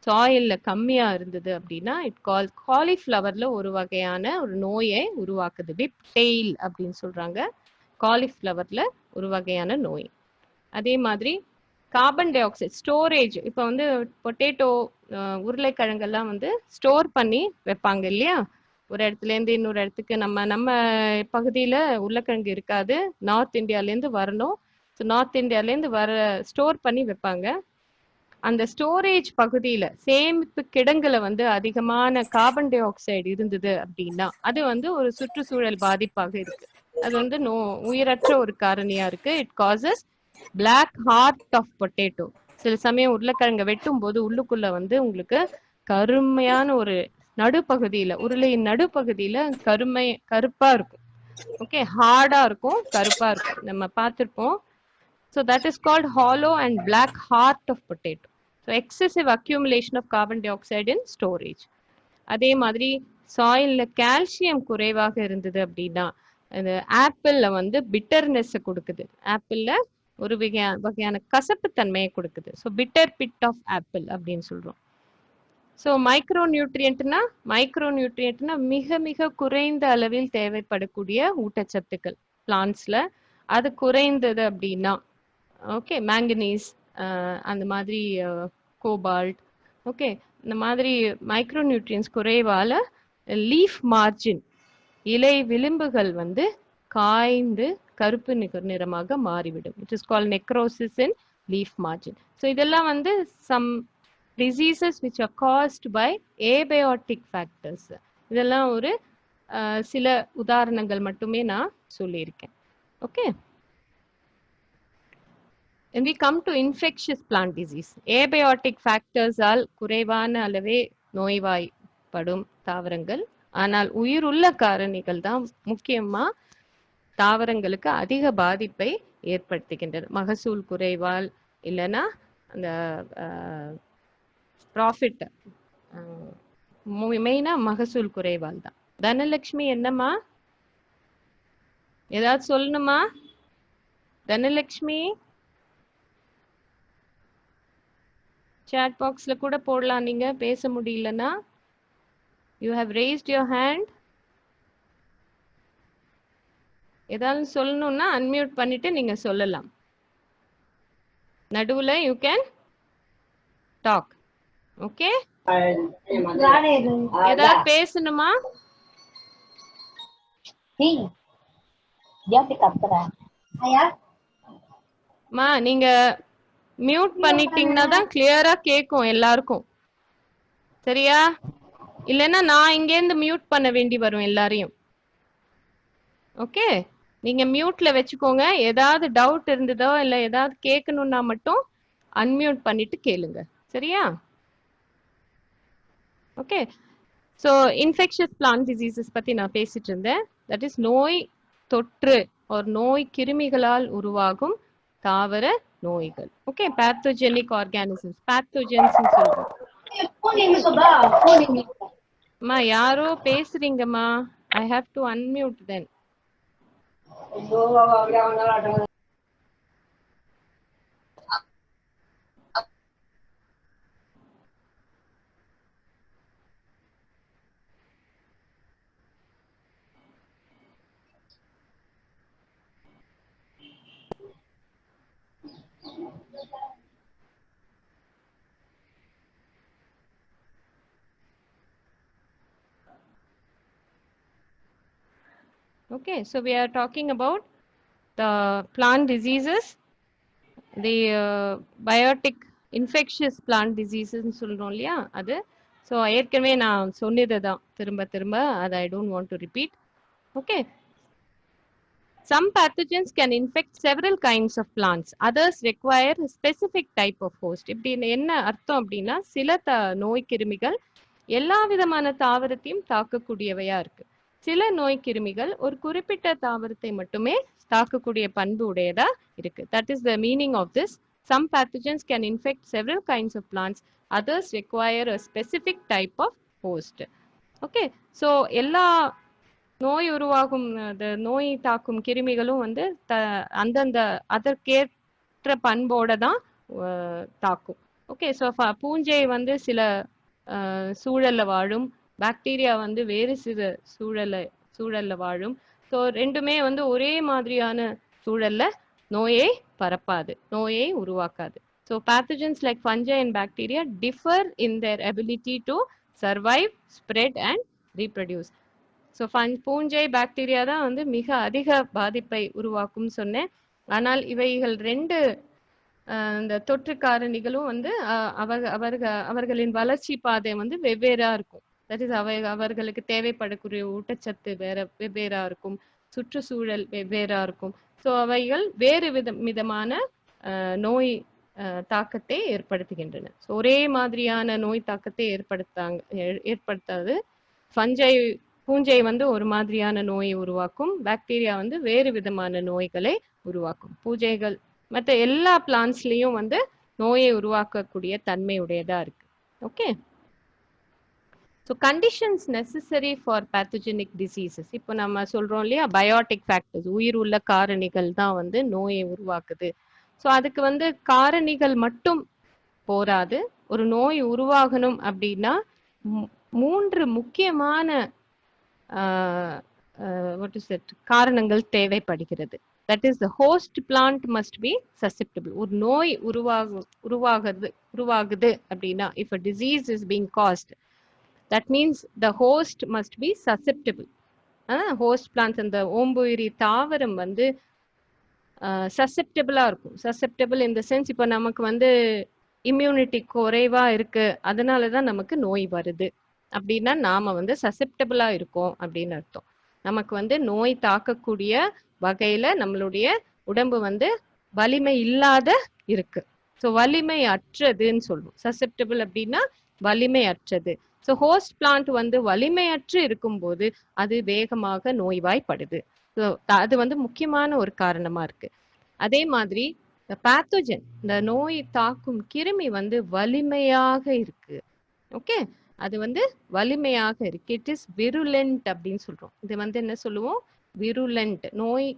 சாயில்ல கம்மியா இருந்தது அப்படின்னா இட் காலிஃப்ளவர்ல ஒரு வகையான ஒரு நோயை உருவாக்குது. விப் டெயில் அப்படின்னு சொல்றாங்க. காலிஃப்ளவர்ல ஒரு வகையான நோய். அதே மாதிரி கார்பன் டை ஆக்சைடு ஸ்டோரேஜ், இப்போ வந்து பொட்டேட்டோ உருளைக்கிழங்கெல்லாம் வந்து ஸ்டோர் பண்ணி வைப்பாங்க இல்லையா, ஒரு இடத்துல இருந்து இன்னொரு இடத்துக்கு. நம்ம பகுதியில உருளைக்கிழங்கு இருக்காது, நார்த் இந்தியால இருந்து வரணும். ஸோ நார்த் இந்தியால இருந்து ஸ்டோர் பண்ணி வைப்பாங்க. அந்த ஸ்டோரேஜ் பகுதியில சேமிப்பு கிடங்குல வந்து அதிகமான கார்பன் டை ஆக்சைடு இருந்தது அப்படின்னா அது வந்து ஒரு சுற்றுச்சூழல் பாதிப்பாக இருக்கு. அது வந்து உயிரற்ற ஒரு காரணியா இருக்கு. It causes black heart of potato. சில சமயம் உருளைக்கிழங்க வெட்டும் போது உள்ளுக்குள்ள வந்து உங்களுக்கு கருமையான ஒரு நடுப்பகுதியில, உருளையின் நடுப்பகுதியில கருப்பா இருக்கும். ஓகே, ஹார்டா இருக்கும், கருப்பா இருக்கும், நம்ம பார்த்திருப்போம். So that is called hollow and black heart of potato. So excessive accumulation of carbon dioxide in storage. அதே மாதிரி சாயில்ல கால்சியம் குறைவாக இருந்தது அப்படின்னா அந்த ஆப்பிள்ல வந்து பிட்டர்னஸ் கொடுக்குது. ஆப்பிள்ல ஒரு வகையான கசப்பு தன்மையை கொடுக்குது. So bitter pit of apple அப்படின்னு சொல்றோம். ஸோ மைக்ரோ நியூட்ரியன்ட்னா மிக மிக குறைந்த அளவில் தேவைப்படக்கூடிய ஊட்டச்சத்துக்கள் பிளான்ஸ்ல. அது குறைந்தது அப்படின்னா ஓகே, மேங்கனீஸ், அந்த மாதிரி கோபால்ட். ஓகே, இந்த மாதிரி மைக்ரோ நியூட்ரியன்ஸ் குறைவால லீஃப் மார்ஜின், இலை விளிம்புகள் வந்து காய்ந்து கருப்பு நிறமாக மாறிவிடும். It is call necrosis in leaf margin. So இதெல்லாம் வந்து some diseases which are caused by abiotic factors. இதெல்லாம் ஒரு சில உதாரணங்கள் மட்டுமே நான் சொல்லியிருக்கேன். Okay, when we come to infectious plant disease, abiotic factors ஆல் குறைவான அளவே நோய்வாய்ப்படும் தாவரங்கள். ஆனால் உயிருள்ள காரணிகள் தான் முக்கியமா தாவரங்களுக்கு அதிக பாதிப்பை ஏற்படுத்துகின்றது. மகசூல் குறைவால் இல்லைன்னா அந்த ப்ராஃபிட், மெயினா மகசூல் குறைவால் தான். தனலட்சுமி என்னம்மா, ஏதாவது சொல்லணுமா? தனலட்சுமி chat boxல கூட போடலாம், நீங்க பேச முடியலனா. You have raised your hand. ஏதாவது சொல்லணும்னா அன்மியூட் பண்ணிட்டு நீங்க சொல்லலாம். நடுவுல you can talk. Okay? ஏதாவது பேசணுமா? நீங்க மியூட் பண்ணிட்டீங்கன்னா தான் கிளியரா கேக்கும் எல்லாருக்கும். சரியா? இல்லைன்னா நான் இங்க இருந்து மியூட் பண்ண வேண்டி வரும் எல்லாரையும். ஓகே, நீங்க மியூட்ல வச்சுக்கோங்க. ஏதாவது டவுட் இருந்ததோ இல்ல ஏதாவது கேட்கணும்னா மட்டும் அன்மியூட் பண்ணிட்டு கேளுங்க. சரியா? Okay, so infectious plant diseases பத்தி நான் பேசிட்டு இருந்தேன். தட் இஸ் நோய் தொற்று ஒரு நோய் கிருமிகளால் உருவாகும் தாவர நோய்கள். ஓகே, பேத்தோஜெனிக் ஆர்கானிசம்ஸ், பேத்தோஜென்ஸ் சொல்றோம். அம்மா யாரோ பேசுறீங்கம்மா. I have to unmute then. Okay, so we are talking about the plant diseases, the biotic infectious plant diseases சொல்றோம் இல்லையா அது. ஸோ ஏற்கனவே நான் சொன்னது தான் திரும்ப திரும்ப அதை I don't want to repeat. Okay, some pathogens can infect several kinds of plants. Others require a specific type of host. இப்படி என்ன அர்த்தம் அப்படின்னா, சில நோய் கிருமிகள் எல்லா விதமான தாவரத்தையும் தாக்கக்கூடியவையா இருக்கு. சில நோய் கிருமிகள் ஒரு குறிப்பிட்ட தாவரத்தை மட்டுமே தாக்கக்கூடிய பண்பு உடையதா இருக்கு. That is the meaning of this. Some pathogens can infect several kinds of plants. Others require a specific type of host. Okay, so எல்லா நோய் உருவாகும் நோய் தாக்கும் கிருமிகளும் வந்து அந்தந்த அதற்கேற்ற பண்போட தான் தாக்கும். ஓகே, ஸோ பூஞ்சை வந்து சில சூழல்ல வாழும், பாக்டீரியா வந்து வேறு சில சூழல்ல வாழும். ஸோ ரெண்டுமே வந்து ஒரே மாதிரியான சூழல்ல நோயை பரப்பாது, நோயை உருவாக்காது. So pathogens like fungi and bacteria differ in their ability to survive, spread and reproduce. So பூஞ்சை பாக்டீரியா தான் வந்து மிக அதிக பாதிப்பை உருவாக்கும் சொன்னேன். ஆனால் இவைகள் ரெண்டு இந்த தொற்று காரணிகளும் வந்து அவர்களின் வளர்ச்சி பாதை வந்து வெவ்வேறா இருக்கும். தட் இஸ் அவர்களுக்கு தேவைப்படக்கூடிய ஊட்டச்சத்து வெவ்வேறா இருக்கும், சுற்றுச்சூழல் வெவ்வேறா இருக்கும். ஸோ அவைகள் வேறு விதமான நோய் தாக்கத்தை ஏற்படுத்துகின்றன. ஸோ ஒரே மாதிரியான நோய் தாக்கத்தை ஏற்படுத்தாது. பூஞ்சை வந்து ஒரு மாதிரியான நோயை உருவாக்கும், பாக்டீரியா வந்து வேறு விதமான நோய்களை உருவாக்கும். பூஞ்சைகள் மற்ற எல்லா பிளான்ட்ஸ்லயும் வந்து நோயை உருவாக்கக்கூடிய தன்மை உடையதா இருக்கு. Okay, so conditions necessary for pathogenic diseases. இப்போ நம்ம சொல்றோம் இல்லையா, பயோட்டிக் ஃபேக்டர்ஸ், உயிர் உள்ள காரணிகள் தான் வந்து நோயை உருவாக்குது. ஸோ அதுக்கு வந்து காரணிகள் மட்டும் போராது. ஒரு நோய் உருவாகணும் அப்படின்னா 3 முக்கியமான காரணங்கள் தேவைப்படுகிறது. That is, the host plant must be susceptible. ஒரு நோய் உருவாகுது அப்படின்னா, if a disease is being caused, that means the host must be susceptible. host plants, அந்த ஓம்புயிரி தாவரம் வந்து சசெப்டபிளா இருக்கும். சசெப்டபிள் இன் த சென்ஸ், இப்போ நமக்கு வந்து இம்யூனிட்டி குறைவா இருக்கு, அதனாலதான் நமக்கு நோய் வருது அப்படின்னா நாம வந்து சசெப்டபிளா இருக்கோம் அப்படின்னு அர்த்தம். நமக்கு வந்து நோய் தாக்கக்கூடிய வகையில நம்மளுடைய உடம்பு வந்து வலிமை இல்லாத இருக்கு. ஸோ வலிமை அற்றதுன்னு சொல்லுவோம். சசெப்டபிள் அப்படின்னா வலிமை அற்றது. ஸோ ஹோஸ்ட் பிளான்ட் வந்து வலிமையற்று இருக்கும்போது அது வேகமாக நோய்வாய்ப்படுது. ஸோ அது வந்து முக்கியமான ஒரு காரணமா இருக்கு. அதே மாதிரி பேத்தோஜன், இந்த நோய் தாக்கும் கிருமி வந்து வலிமையாக இருக்கு. ஓகே, அது வந்து வலிமையாக இருக்கு. இட் இஸ் விருலென்ட் அப்படின்னு சொல்றோம். இது வந்து என்ன சொல்லுவோம், விருலென்ட். நோய்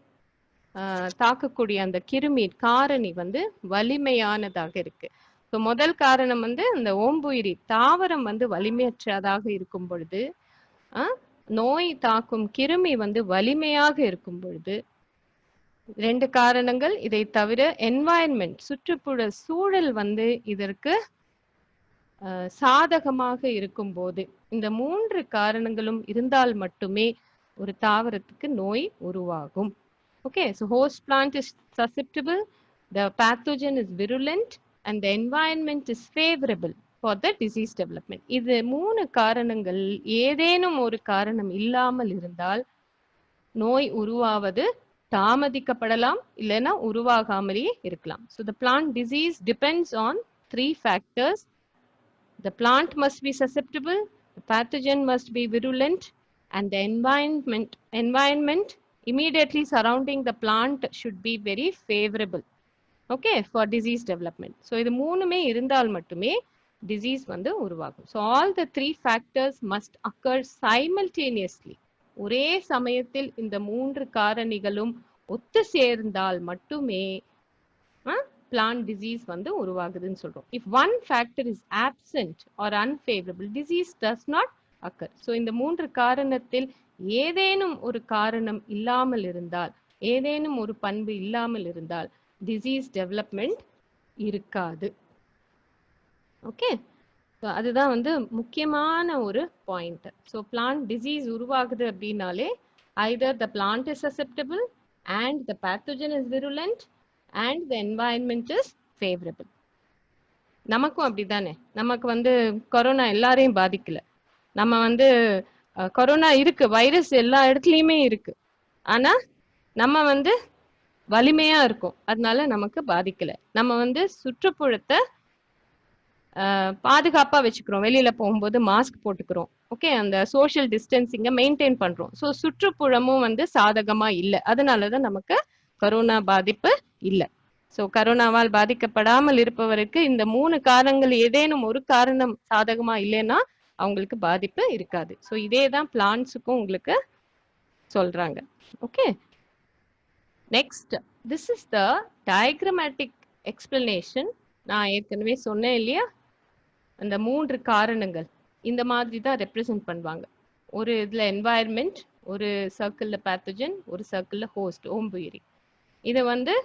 தாக்கக்கூடிய அந்த கிருமி காரணி வந்து வலிமையானதாக இருக்கு. ஸோ முதல் காரணம் வந்து இந்த ஓம்புயிரி தாவரம் வந்து வலிமையற்றதாக இருக்கும் பொழுது, நோய் தாக்கும் கிருமி வந்து வலிமையாக இருக்கும் பொழுது. 2 காரணங்கள். இதை தவிர என்வாயன்மெண்ட், சுற்றுப்புற சூழல் வந்து இதற்கு சாதகமாக இருக்கும் போது, இந்த 3 காரணங்களும் இருந்தால் மட்டுமே ஒரு தாவரத்துக்கு நோய் உருவாகும். Okay, so host plant is susceptible, the pathogen is virulent and the environment is favorable for the disease development. இது 3 காரணங்கள் ஏதேனும் ஒரு காரணம் இல்லாமல் இருந்தால் நோய் உருவாவது தாமதிக்கப்படலாம், இல்லைன்னா உருவாகாமலேயே இருக்கலாம். So the plant disease depends on 3 factors. The plant must be susceptible, the pathogen must be virulent, and the environment immediately surrounding the plant should be very favorable, okay, for disease development. So இது மூணுமே இருந்தால் மட்டுமே disease வந்து உருவாகும். So all the 3 factors must occur simultaneously. ஒரே சமயத்தில் இந்த 3 காரணிகளும் ஒத்து சேர்ந்தால் மட்டுமே plant disease வந்து உருவாகுதுன்னு சொல்றோம். If one factor is absent or unfavorable, disease does not occur. So இந்த 3 காரணத்தில் ஏதேனும் ஒரு காரணம் இல்லாமல் இருந்தால், ஏதேனும் ஒரு பண்பு இல்லாமல் இருந்தால் disease development இருக்காது. ஓகே, அதுதான் வந்து முக்கியமான ஒரு பாயிண்ட். ஸோ பிளான்ட் டிசீஸ் உருவாகுது அப்படின்னாலே either the plant is susceptible and the pathogen is virulent and the environment is favorable. நமக்கும் அப்படிதானே, நமக்கு வந்து கொரோனா எல்லாரையும் பாதிக்கல. நம்ம வந்து கொரோனா இருக்கு, வைரஸ் எல்லா இடத்துலயுமே இருக்கு. ஆனா நம்ம வந்து வலிமையா இருக்கும், அதனால நமக்கு பாதிக்கல. நம்ம வந்து சுற்றுப்புறத்தை பாதுகாப்பா வச்சுக்கிறோம், வெளியில போகும்போது மாஸ்க் போட்டுக்கிறோம். ஓகே, அந்த சோஷியல் டிஸ்டன்சிங்க மெயின்டைன் பண்றோம். ஸோ சுற்றுப்புறமும் வந்து சாதகமா இல்லை, அதனாலதான் நமக்கு கொரோனா பாதிப்பு இல்லை. ஸோ கரோனாவால் பாதிக்கப்படாமல் இருப்பவருக்கு இந்த 3 காரணங்கள் ஏதேனும் ஒரு காரணம் சாதகமா இல்லைன்னா அவங்களுக்கு பாதிப்பு இருக்காது. ஸோ இதே தான் பிளான்ட்ஸுக்கும் உங்களுக்கு சொல்றாங்க. Okay, next, this is the diagrammatic explanation. நான் ஏற்கனவே சொன்னேன் இல்லையா, அந்த 3 காரணங்கள் இந்த மாதிரி தான் ரெப்ரசென்ட் பண்ணுவாங்க. ஒரு இதுல என்வாயர்மெண்ட், ஒரு சர்க்கிள்ல பேத்தோஜன், ஒரு சர்க்கிள்ல ஹோஸ்ட் ஓம்புயிரி. இதை வந்து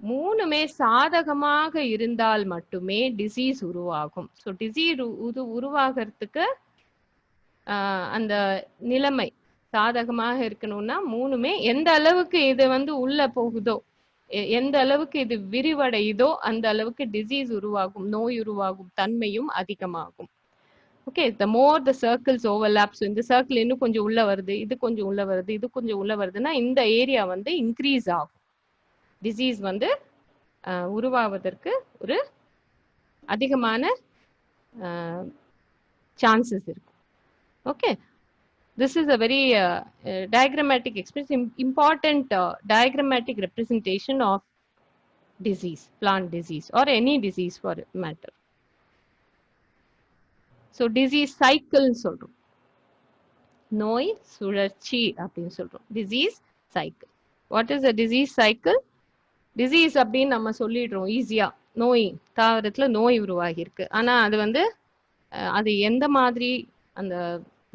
3மே சாதகமாக இருந்தால் மட்டுமே டிசீஸ் உருவாகும். ஸோ டிசீஸ் உருவாகிறதுக்கு அந்த நிலைமை சாதகமாக இருக்கணும்னா 3மே எந்த அளவுக்கு இது வந்து உள்ள போகுதோ, எந்த அளவுக்கு இது விரிவடையுதோ அந்த அளவுக்கு டிசீஸ் உருவாகும், நோய் உருவாகும் தன்மையும் அதிகமாகும். Okay, the more the circles overlap, so இந்த சர்க்கிள் இன்னும் கொஞ்சம் உள்ள வருது, இது கொஞ்சம் உள்ள வருது, இது கொஞ்சம் உள்ள வருதுன்னா இந்த ஏரியா வந்து இன்க்ரீஸ் ஆகும், டிசீஸ் வந்து உருவாவதற்கு ஒரு அதிகமான சான்சஸ் இருக்கு. Okay, this is a very diagrammatic expression, important diagrammatic representation of disease, plant disease or any disease for matter. So disease cycle சொல்றோம், நோய் சுழற்சி அப்படின்னு சொல்றோம், disease cycle. What is a disease cycle? Disease அப்படின்னு நம்ம சொல்லிடுறோம் ஈஸியா, நோய், தாவரத்துல நோய் உருவாகி இருக்கு. ஆனா அது வந்து அது எந்த மாதிரி அந்த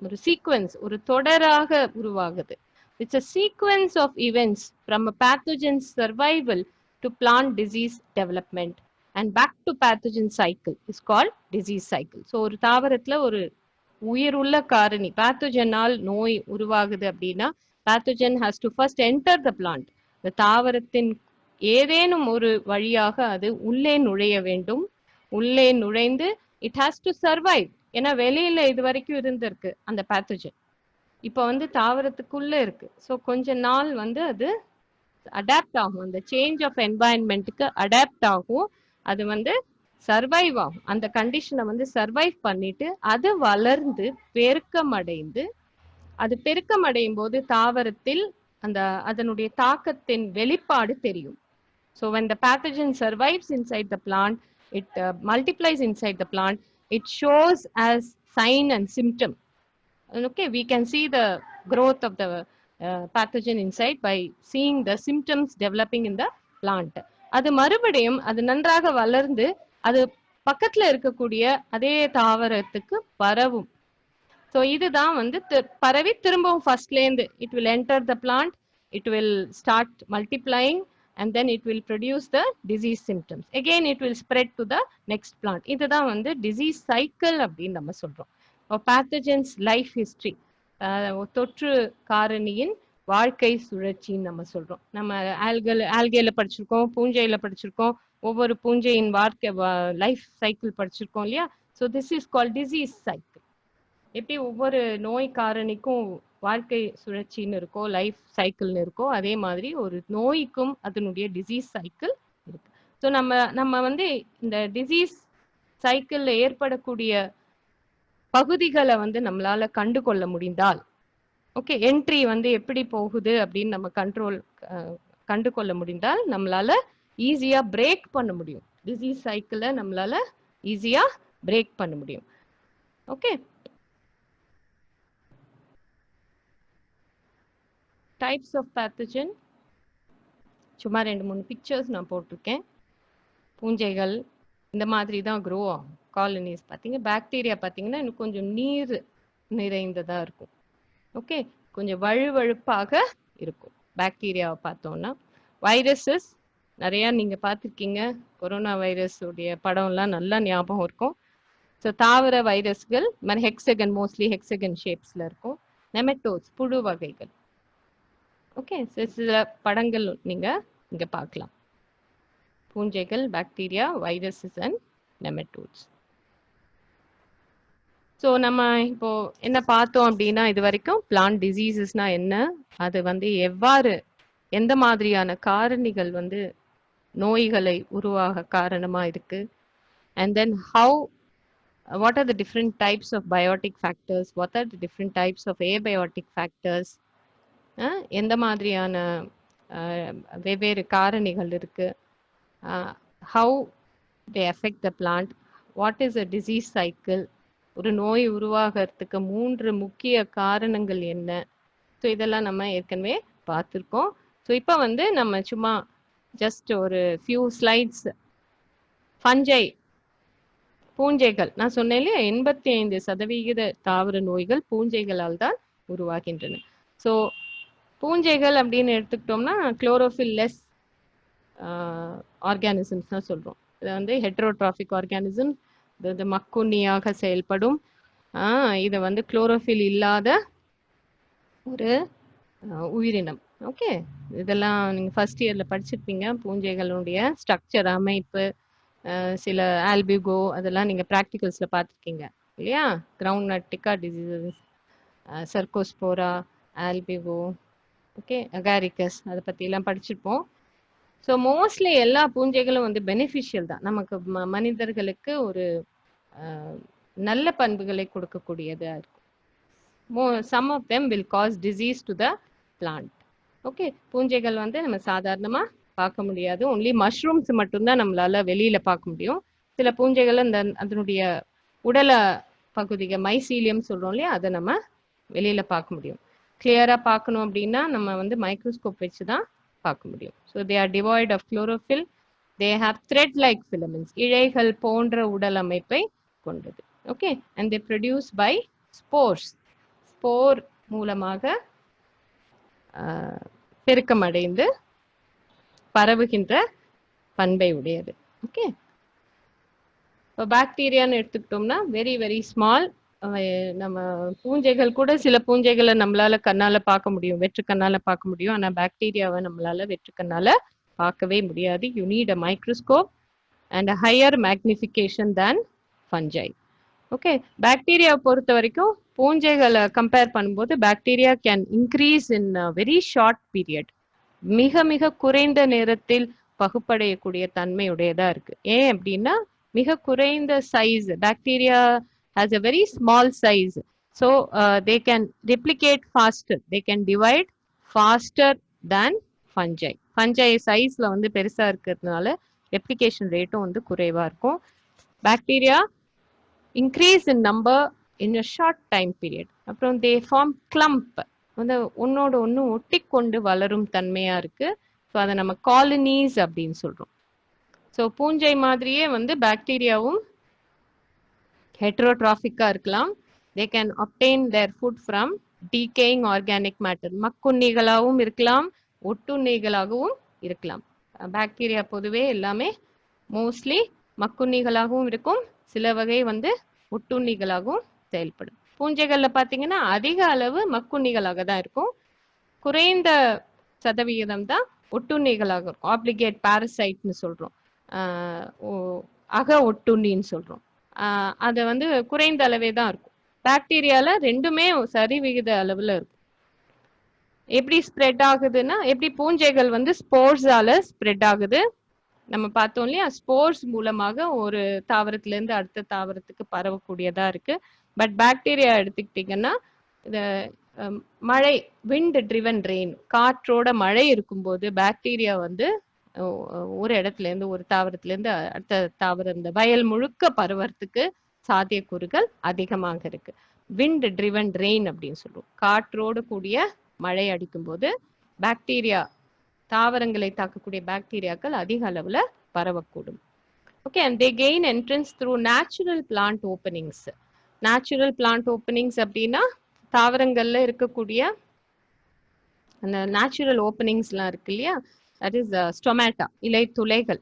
ஒரு சீக்வன்ஸ், ஒரு தொடராக உருவாகுது. It's a sequence of events from a pathogen's survival to plant disease development and back to pathogen cycle is called disease cycle. So ஒரு தாவரத்துல ஒரு உயிருள்ள காரணி பேத்தோஜனால் நோய் உருவாகுது அப்படின்னா pathogen has to first enter the plant. இந்த தாவரத்தின் ஏதேனும் ஒரு வழியாக அது உள்ளே நுழைய வேண்டும். உள்ளே நுழைந்து இட் ஹாஸ் டு சர்வைவ். ஏன்னா வெளியில இது வரைக்கும் இருந்திருக்கு அந்த பேத்தோஜன், இப்போ வந்து தாவரத்துக்குள்ள இருக்கு. ஸோ கொஞ்ச நாள் வந்து அது அடாப்ட் ஆகும், அந்த சேஞ்ச் ஆஃப் என்வாயன்மெண்ட்டுக்கு அடாப்ட் ஆகும், அது வந்து சர்வைவ் ஆகும். அந்த கண்டிஷனை வந்து சர்வைவ் பண்ணிட்டு அது வளர்ந்து பெருக்கமடைந்து, அது பெருக்கமடையும் போது தாவரத்தில் அந்த அதனுடைய தாக்கத்தின் வெளிப்பாடு தெரியும். So when the pathogen survives inside the plant, it multiplies inside the plant, it shows as sign and symptom. Okay, we can see the growth of the pathogen inside by seeing the symptoms developing in the plant. அது மறுபடியும் அது நன்றாக வளர்ந்து அது பக்கத்துல இருக்கக்கூடிய அதே தாவரத்துக்கு பரவும். ஸோ இதுதான் வந்து பரவி திரும்பவும் ஃபர்ஸ்ட்லேருந்து it will enter the plant, it will start multiplying, and then it will produce the disease symptoms. Again it will spread to the next plant. இதுதான் வந்து disease cycle அப்படின்னு நம்ம சொல்றோம். pathogens life history, தொற்று காரணியின் வாழ்க்கை சுழற்சின்னு நம்ம சொல்றோம். நம்ம ஆல்கேல படிச்சிருக்கோம், பூஞ்சையில படிச்சிருக்கோம், ஒவ்வொரு பூஞ்சையின் வாழ்க்கை லைஃப் சைக்கிள் படிச்சிருக்கோம் இல்லையா. So this is called disease cycle. எப்படி ஒவ்வொரு நோய் காரணிக்கும் வாழ்க்கை சுழற்சின்னு இருக்கோ, லைஃப் சைக்கிள்னு இருக்கோ, அதே மாதிரி ஒரு நோய்க்கும் அதனுடைய டிசீஸ் சைக்கிள் இருக்கு. ஸோ நம்ம வந்து இந்த டிசீஸ் சைக்கிள்ல ஏற்படக்கூடிய பகுதிகளை வந்து நம்மளால கண்டு கொள்ள முடிந்தால், ஓகே, என்ட்ரி வந்து எப்படி போகுது அப்படின்னு நம்ம கண்டு கொள்ள முடிந்தால் நம்மளால ஈஸியா பிரேக் பண்ண முடியும். டிசீஸ் சைக்கிளை நம்மளால ஈஸியா பிரேக் பண்ண முடியும். ஓகே, டைப்ஸ் ஆஃப் பேத்தோஜன் சும்மா 2-3 பிக்சர்ஸ் நான் போட்டிருக்கேன். பூஞ்சைகள் இந்த மாதிரி தான் க்ரோ ஆகும். காலனிஸ் பார்த்தீங்க, பாக்டீரியா பார்த்தீங்கன்னா இன்னும் கொஞ்சம் நீர் நிறைந்ததா இருக்கும். ஓகே, கொஞ்சம் வழுவழுப்பாக இருக்கும் பாக்டீரியாவை பார்த்தோம்னா. வைரஸஸ் நிறையா நீங்கள் பார்த்துருக்கீங்க, கொரோனா வைரஸ் உடைய படம்லாம் நல்லா ஞாபகம் இருக்கும். ஸோ தாவர வைரஸ்கள் மாதிரி ஹெக்ஸகன், மோஸ்ட்லி ஹெக்ஸகன் ஷேப்ஸில் இருக்கும். நெமட்டோஸ் புழு வகைகள், ஓகே, சில படங்கள் நீங்க இங்க பார்க்கலாம். பூஞ்சைகள், bacteria, viruses and nematodes. So நம்ம இப்போ என்ன பார்த்தோம் அப்படின்னா, இது வரைக்கும் பிளான்ட் டிசீசஸ்னா என்ன, அது வந்து எவ்வாறு எந்த மாதிரியான காரணிகள் வந்து நோய்களை உருவாக காரணமா இருக்கு, and then how what are the different types of biotic factors, what are the different types of abiotic factors, எந்த மாதிரியான வெவ்வேறு காரணிகள் இருக்கு, how they affect the plant, what is a disease cycle, ஒரு நோய் உருவாகிறதுக்கு 3 முக்கிய காரணங்கள் என்ன. ஸோ இதெல்லாம் நம்ம ஏற்கனவே பார்த்துருக்கோம். ஸோ இப்போ வந்து நம்ம சும்மா ஜஸ்ட் ஒரு ஃபியூ ஸ்லைட்ஸ் ஃபஞ்சை பூஞ்சைகள், நான் சொன்னேன் இல்லையா 85% தாவர நோய்கள் பூஞ்சைகளால் தான் உருவாகின்றன. ஸோ பூஞ்சைகள் அப்படின்னு எடுத்துக்கிட்டோம்னா குளோரோஃபில் லெஸ் ஆர்கானிசம்ஸ் தான் சொல்றோம். இதை வந்து ஹெட்ரோட்ராஃபிக் ஆர்கானிசம், இது மக்குண்ணியாக செயல்படும். இதை வந்து குளோரோஃபில் இல்லாத ஒரு உயிரினம். ஓகே, இதெல்லாம் நீங்க ஃபர்ஸ்ட் இயர்ல படிச்சிருப்பீங்க. பூஞ்சைகளுடைய ஸ்ட்ரக்சர், அமைப்பு, சில ஆல்பிகோ அதெல்லாம் நீங்க ப்ராக்டிகல்ஸ்ல பார்த்துருக்கீங்க இல்லையா. Groundnut tikka diseases, Cercospora, Albugo, okay, Agaricus, அதை பத்தி எல்லாம் படிச்சிருப்போம். ஸோ மோஸ்ட்லி எல்லா பூஞ்சைகளும் வந்து பெனிஃபிஷியல் தான், நமக்கு மனிதர்களுக்கு ஒரு நல்ல பண்புகளை கொடுக்கக்கூடியதா இருக்கும். Some of them will cause disease to the plant. Okay, பூஞ்சைகள் வந்து நம்ம சாதாரணமா பார்க்க முடியாது. ஒன்லி மஷ்ரூம்ஸ் மட்டும்தான் நம்மளால வெளியில பார்க்க முடியும். சில பூஞ்சைகள் அந்த அதனுடைய உடல பகுதிகள் மைசீலியம் சொல்றோம் இல்லையா, அதை நம்ம வெளியில பார்க்க முடியும். கிளியரா பார்க்கணும் அப்படின்னா நம்ம வந்து மைக்ரோஸ்கோப் வச்சு தான் பார்க்க முடியும். So they are devoid of chlorophyll, they have thread like filaments, இழைகள் போன்ற உடல் அமைப்பை கொண்டது. Okay, and they produce by spores, spore மூலமாக பெருக்கமடைந்து பரவுகின்ற பண்பை உடையது. ஓகே, இப்போ பாக்டீரியான்னு எடுத்துக்கிட்டோம்னா வெரி வெரி ஸ்மால். நம்ம பூஞ்சைகள் கூட சில பூஞ்சைகளை நம்மளால கண்ணால பார்க்க முடியும், வெற்று கண்ணால பார்க்க முடியும். ஆனா பாக்டீரியாவை நம்மளால வெற்று கண்ணால பார்க்கவே முடியாது. You need a microscope and a higher magnification than fungi. Okay, பாக்டீரியாவை பொறுத்த வரைக்கும் பூஞ்சைகளை கம்பேர் பண்ணும்போது bacteria can increase in very short period, மிக மிக குறைந்த நேரத்தில் பகுப்படையக்கூடிய தன்மையுடையதா இருக்கு. ஏன் அப்படின்னா மிக குறைந்த size, bacteria has a very small size, so they can replicate faster, they can divide faster than fungi. fungi sizeல வந்து பெருசா இருக்கிறதுனால ரெப்ளிகேஷன் ரேட்டும் வந்து குறைவா இருக்கும். Bacteria increase in number in a short time period. அப்புறம் they form clump, வந்து ஒன்னோட ஒன்று ஒட்டி கொண்டு வளரும் தன்மையா இருக்கு. ஸோ அதை நம்ம காலனிஸ் அப்படின்னு சொல்றோம். ஸோ பூஞ்சை மாதிரியே வந்து பாக்டீரியாவும் ஹெட்ரோட்ராஃபிக்கா இருக்கலாம். They can obtain their food from decaying organic matter, மக்குண்ணிகளாகவும் இருக்கலாம், ஒட்டுண்ணிகளாகவும் இருக்கலாம். பாக்டீரியா பொதுவே எல்லாமே மோஸ்ட்லி மக்குண்ணிகளாகவும் இருக்கும், சில வகை வந்து ஒட்டுண்ணிகளாகவும் செயல்படும். பூஞ்சைகள்ல பாத்தீங்கன்னா அதிக அளவு மக்குண்ணிகளாக தான் இருக்கும், குறைந்த சதவிகிதம் தான் ஒட்டுண்ணிகளாக இருக்கும். ஆப்ளிகேட் பாரசைட்னு சொல்றோம், அக ஒட்டுண்ணின்னு சொல்றோம். அது வந்து குறைந்த அளவே தான் இருக்கும். பாக்டீரியால ரெண்டுமே சரிவிகித அளவுல இருக்கும். எப்படி ஸ்ப்ரெட் ஆகுதுன்னா, எப்படி பூஞ்சைகள் வந்து ஸ்போர்ஸால ஸ்ப்ரெட் ஆகுது நம்ம பார்த்தோம் இல்லையா. ஸ்போர்ஸ் மூலமாக ஒரு தாவரத்துல இருந்து அடுத்த தாவரத்துக்கு பரவக்கூடியதா இருக்கு. பட் பாக்டீரியா எடுத்துக்கிட்டீங்கன்னா இந்த மழை, விண்ட் ட்ரிவன் ரெயின், காற்றோட மழை இருக்கும்போது பாக்டீரியா வந்து ஒரு இடத்துல இருந்து ஒரு தாவரத்துல இருந்து அடுத்த தாவரம், இந்த வயல் முழுக்க பரவறதுக்கு சாத்தியக்கூறுகள் அதிகமாக இருக்கு. விண்ட் ட்ரிவன் ரெயின் அப்படின்னு சொல்லுவோம். காற்றோடு கூடிய மழை அடிக்கும் போது பாக்டீரியா, தாவரங்களை தாக்கக்கூடிய பாக்டீரியாக்கள் அதிக அளவுல பரவக்கூடும். Okay, and they gain entrance through natural plant openings. Natural plant openings அப்படின்னா தாவரங்கள்ல இருக்கக்கூடிய அந்த நேச்சுரல் ஓப்பனிங்ஸ்லாம் இருக்கு இல்லையா, தட் இஸ் ஸ்டொமேட்டா, இலை துளைகள்.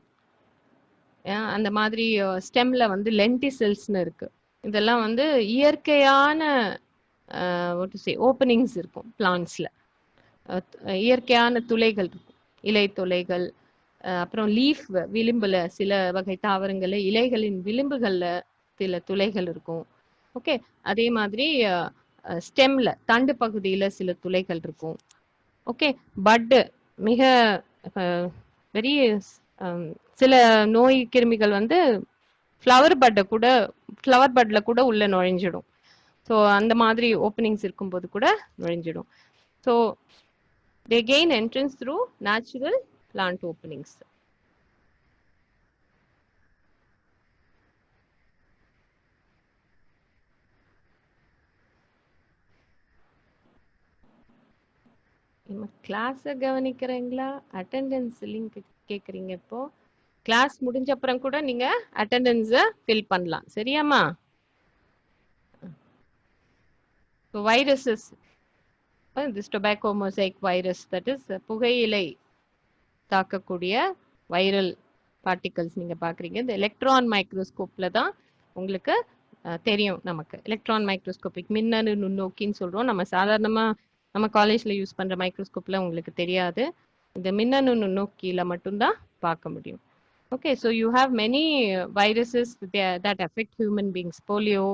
அந்த மாதிரி ஸ்டெம்ல வந்து லென்டிசெல்ஸ்னு இருக்கு. இதெல்லாம் வந்து இயற்கையான ஓப்பனிங்ஸ் இருக்கும் பிளான்ட்ஸ்ல. இயற்கையான துளைகள் இருக்கும், இலை துளைகள். அப்புறம் லீஃப் விளிம்புல சில வகை தாவரங்கள்ல இலைகளின் விளிம்புகள்ல சில துளைகள் இருக்கும். ஓகே, அதே மாதிரி ஸ்டெம்ல தண்டு பகுதியில சில துளைகள் இருக்கும். ஓகே, பட் மிக வெரி சில நோய் கிருமிகள் வந்து ஃப்ளவர் பட்ல கூட உள்ள நுழைஞ்சிடும். ஸோ அந்த மாதிரி ஓப்பனிங்ஸ் இருக்கும்போது கூட நுழைஞ்சிடும். So they gain entrance through natural plant openings. கிளாஸை கவனிக்கிறீங்களா? அட்டெண்டன்ஸ் லிங்க் கேட்குறீங்க. இப்போ கிளாஸ் முடிஞ்ச அப்புறம் கூட நீங்க அட்டெண்டன்ஸை ஃபில் பண்ணலாம். சரியாம்மா? இப்போ viruses, this tobacco mosaic virus, that is புகையிலை தாக்கக்கூடிய வைரல் பார்ட்டிகல்ஸ் நீங்க பாக்குறீங்க. இந்த எலக்ட்ரான் மைக்ரோஸ்கோப்ல தான் உங்களுக்கு தெரியும். நமக்கு எலக்ட்ரான் மைக்ரோஸ்கோபிக் மின்னணு நுண்ணோக்கின்னு சொல்றோம். நம்ம சாதாரணமா நம்ம காலேஜ்ல யூஸ் பண்ற மைக்ரோஸ்கோப்ல உங்களுக்கு தெரியாது. இந்த மின்னணு நுண்ணோக்கியில மட்டும்தான் பார்க்க முடியும். Okay, so you have many viruses that affect human beings. Polio,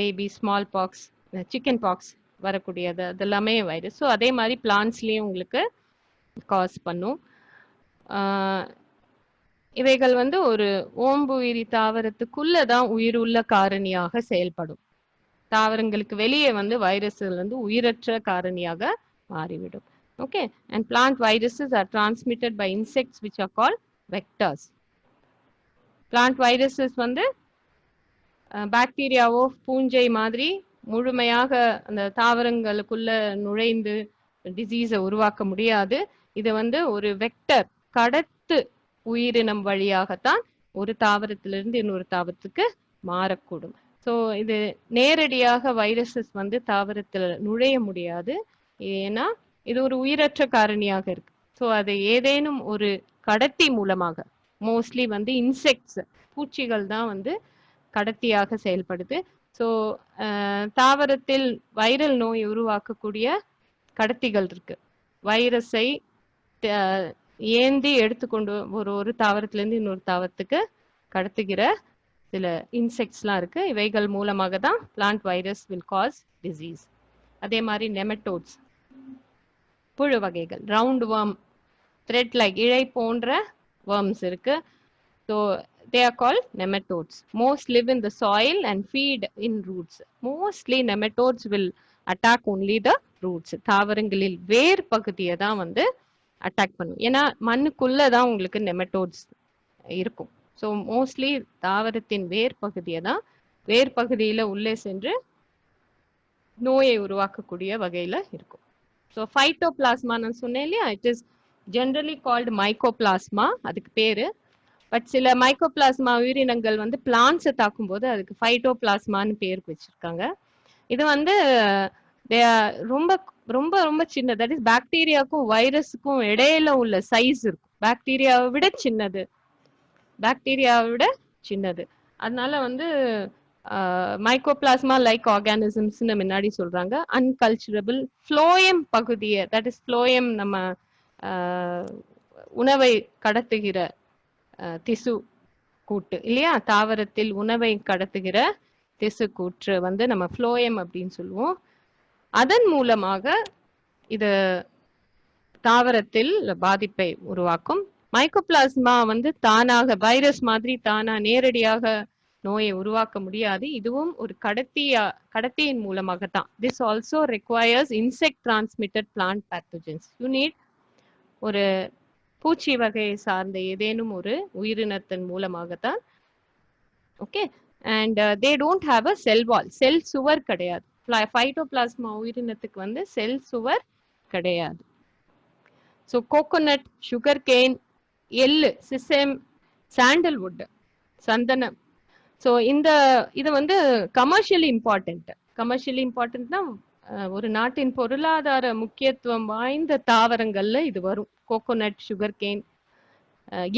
rabi, small box, chicken box வரக்கூடியது அதெல்லாமே வைரஸ். ஸோ அதே மாதிரி பிளான்ட்ஸ்லயும் உங்களுக்கு காஸ் பண்ணும். இவைகள் வந்து ஒரு ஓம்புயிரி தாவரத்துக்குள்ளதான் உயிருள்ள காரணியாக செயல்படும். தாவரங்களுக்கு வெளியே வந்து வைரஸ்கள் வந்து உயிரற்ற காரணியாக மாறிவிடும். Okay, and plant viruses are transmitted by insects which are called vectors. Plant viruses வந்து பாக்டீரியாவோ பூஞ்சை மாதிரி முழுமையாக அந்த தாவரங்களுக்குள்ள நுழைந்து டிசீஸை உருவாக்க முடியாது. இது வந்து ஒரு வெக்டர், கடத்து உயிரினம் வழியாகத்தான் ஒரு தாவரத்திலிருந்து இன்னொரு தாவரத்துக்கு மாறக்கூடும். ஸோ இது நேரடியாக வைரஸஸ் வந்து தாவரத்தில் நுழைய முடியாது. ஏன்னா இது ஒரு உயிரற்ற காரணியாக இருக்கு. ஸோ அது ஏதேனும் ஒரு கடத்தி மூலமாக, மோஸ்ட்லி வந்து இன்செக்ட்ஸ், பூச்சிகள் தான் வந்து கடத்தியாக செயல்படுது. ஸோ தாவரத்தில் வைரல் நோய் உருவாக்கக்கூடிய கடத்திகள் இருக்கு. வைரஸை ஏந்தி எடுத்துக்கொண்டு ஒரு தாவரத்திலிருந்து இன்னொரு தாவரத்துக்கு கடத்துகிற சில இன்செக்ட்ஸ்லாம் இருக்கு. இவைகள் மூலமாக தான் plant virus will cause disease. அதே மாதிரி நெமட்டோட்ஸ், புழு வகைகள், ரவுண்ட் வர்ம், த்ரெட் லைக் இழை போன்ற வர்ம்ஸ் இருக்கு. So they are called nematodes. Most live in the soil and feed in roots. Mostly nematodes will attack only the roots. தாவரங்களில் வேர் பகுதியை தான் வந்து அட்டாக் பண்ணும். ஏன்னா மண்ணுக்குள்ளதான் உங்களுக்கு நெமட்டோட்ஸ் இருக்கும். ஸோ மோஸ்ட்லி தாவரத்தின் வேர் பகுதியை தான், வேர் பகுதியில உள்ளே சென்று நோயை உருவாக்கக்கூடிய வகையில இருக்கும். ஸோ ஃபைட்டோபிளாஸ்மா நான் சொன்னேன் இல்லையா, it is generally called mycoplasma, அதுக்கு பேரு. பட் சில மைக்கோபிளாஸ்மா உயிரினங்கள் வந்து பிளான்ட்ஸை தாக்கும் போது அதுக்கு ஃபைட்டோபிளாஸ்மான்னு பேர் வச்சிருக்காங்க. இது வந்து ரொம்ப ரொம்ப ரொம்ப சின்ன, தட் இஸ் பாக்டீரியாவுக்கும் வைரஸுக்கும் இடையில உள்ள சைஸ் இருக்கும். பாக்டீரியாவை விட சின்னது. அதனால வந்து மைக்கோபிளாஸ்மா லைக் ஆர்கானிசம்ஸ்னு முன்னாடி சொல்றாங்க. அன்கல்ச்சரபிள் ஃப்ளோயம் பகுதியை, தட் இஸ் ஃப்ளோயம் நம்ம உணவை கடத்துகிற திசு கூட்டு இல்லையா, தாவரத்தில் உணவை கடத்துகிற திசு கூற்று வந்து நம்ம ஃப்ளோயம் அப்படின்னு சொல்லுவோம். அதன் மூலமாக இது தாவரத்தில் பாதிப்பை உருவாக்கும். மைக்கோபிளாஸ்மா வந்து தானாக வைரஸ் மாதிரி தானா நேரடியாக நோயை உருவாக்க முடியாது. இதுவும் ஒரு கடத்தியின் மூலமாகத்தான். This also requires insect transmitted plant pathogens. You need ஒரு பூச்சி வகையை சார்ந்த ஏதேனும் ஒரு உயிரினத்தின் மூலமாகத்தான். Okay, and they don't have a cell wall, cell சுவர் கிடையாது. ஃபைட்டோபிளாஸ்மா உயிரினத்துக்கு வந்து செல் சுவர் கிடையாது. ஸோ கோகோனட், சுகர் கேன், எள்ளு, சிசம், சாண்டல்வுட், சந்தனம். ஸோ இது வந்து கமர்ஷியலி இம்பார்ட்டன்ட்னா ஒரு நாட்டின் பொருளாதார முக்கியத்துவம் வாய்ந்த தாவரங்கள்ல இது வரும். கோகோனட், சுகர் கேன்,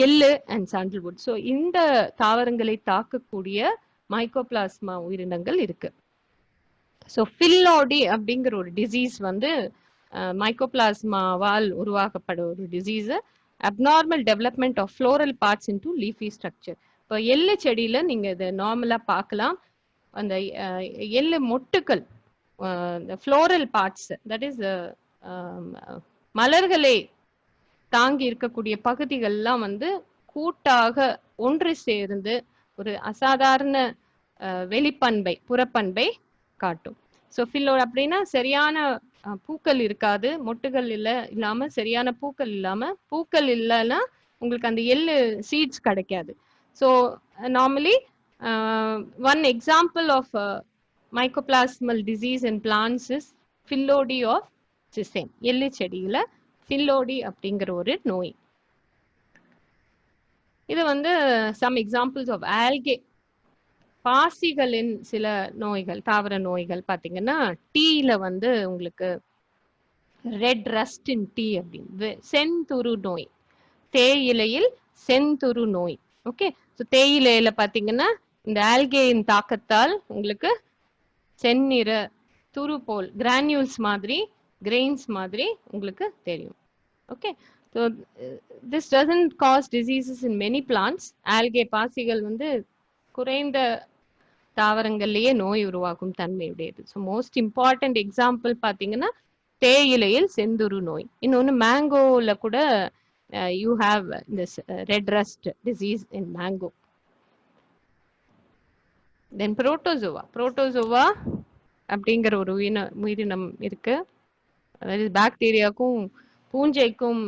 எள்ளு அண்ட் சாண்டல்வுட். ஸோ இந்த தாவரங்களை தாக்கக்கூடிய மைக்கோபிளாஸ்மா உயிரினங்கள் இருக்கு. ஸோ ஃபில்லோடி அப்படிங்கிற ஒரு டிசீஸ் வந்து மைக்கோபிளாஸ்மாவால் உருவாக்கப்படும் ஒரு disease, abnormal development of floral parts into leafy structure. இப்போ எள்ளு செடியில நீங்க இதை நார்மலா பார்க்கலாம். அந்த எள்ளு மொட்டுக்கள், the floral parts, that is மலர்களை தாங்கி இருக்கக்கூடிய பகுதிகள்லாம் வந்து கூட்டாக ஒன்று சேர்ந்து ஒரு அசாதாரண வெளிப்பண்பை, புறப்பண்பை காட்டும். ஸோ ஃபில்லோட அப்படின்னா சரியான பூக்கள் இருக்காது, மொட்டுகள் இல்லாம சரியான பூக்கள் இல்லாம, பூக்கள் இல்லைன்னா உங்களுக்கு அந்த எள்ளு சீட்ஸ் கிடைக்காது. So normally one example of mycoplasmal disease in plants is phyllodes of sesame. எள்ளு செடியில phyllodes அப்படிங்கிற ஒரு நோய். இது வந்து some examples of algae. பாசிகளின் சில நோய்கள், தாவர நோய்கள் பாத்தீங்கன்னா, டீல வந்து உங்களுக்கு ரெட் ரஸ்ட் இன் டீ அப்படின்னு, செந்துரு நோய், தேயிலையில் செந்துரு நோய். ஓகே, ஸோ தேயிலையில பாத்தீங்கன்னா இந்த ஆல்கேயின் தாக்கத்தால் உங்களுக்கு செந்நிற துரு போல் கிரானியூல்ஸ் மாதிரி, கிரெயின்ஸ் மாதிரி உங்களுக்கு தெரியும். Okay, so this doesn't cause diseases in many plants. Algae பாசிகள் வந்து குறைந்த தாவரங்கள்லயே நோய் உருவாக்கும் தன்மையுடையது. ஸோ மோஸ்ட் இம்பார்ட்டன்ட் எக்ஸாம்பிள் பாத்தீங்கன்னா தேயிலையில் செந்துரு நோய். இன்னொன்னு மேங்கோல கூட you have this red rust disease in mango. Then protozoa அப்படிங்கிற ஒரு உயிரினம் இருக்கு. அதாவது பாக்டீரியாவுக்கும் பூஞ்சைக்கும்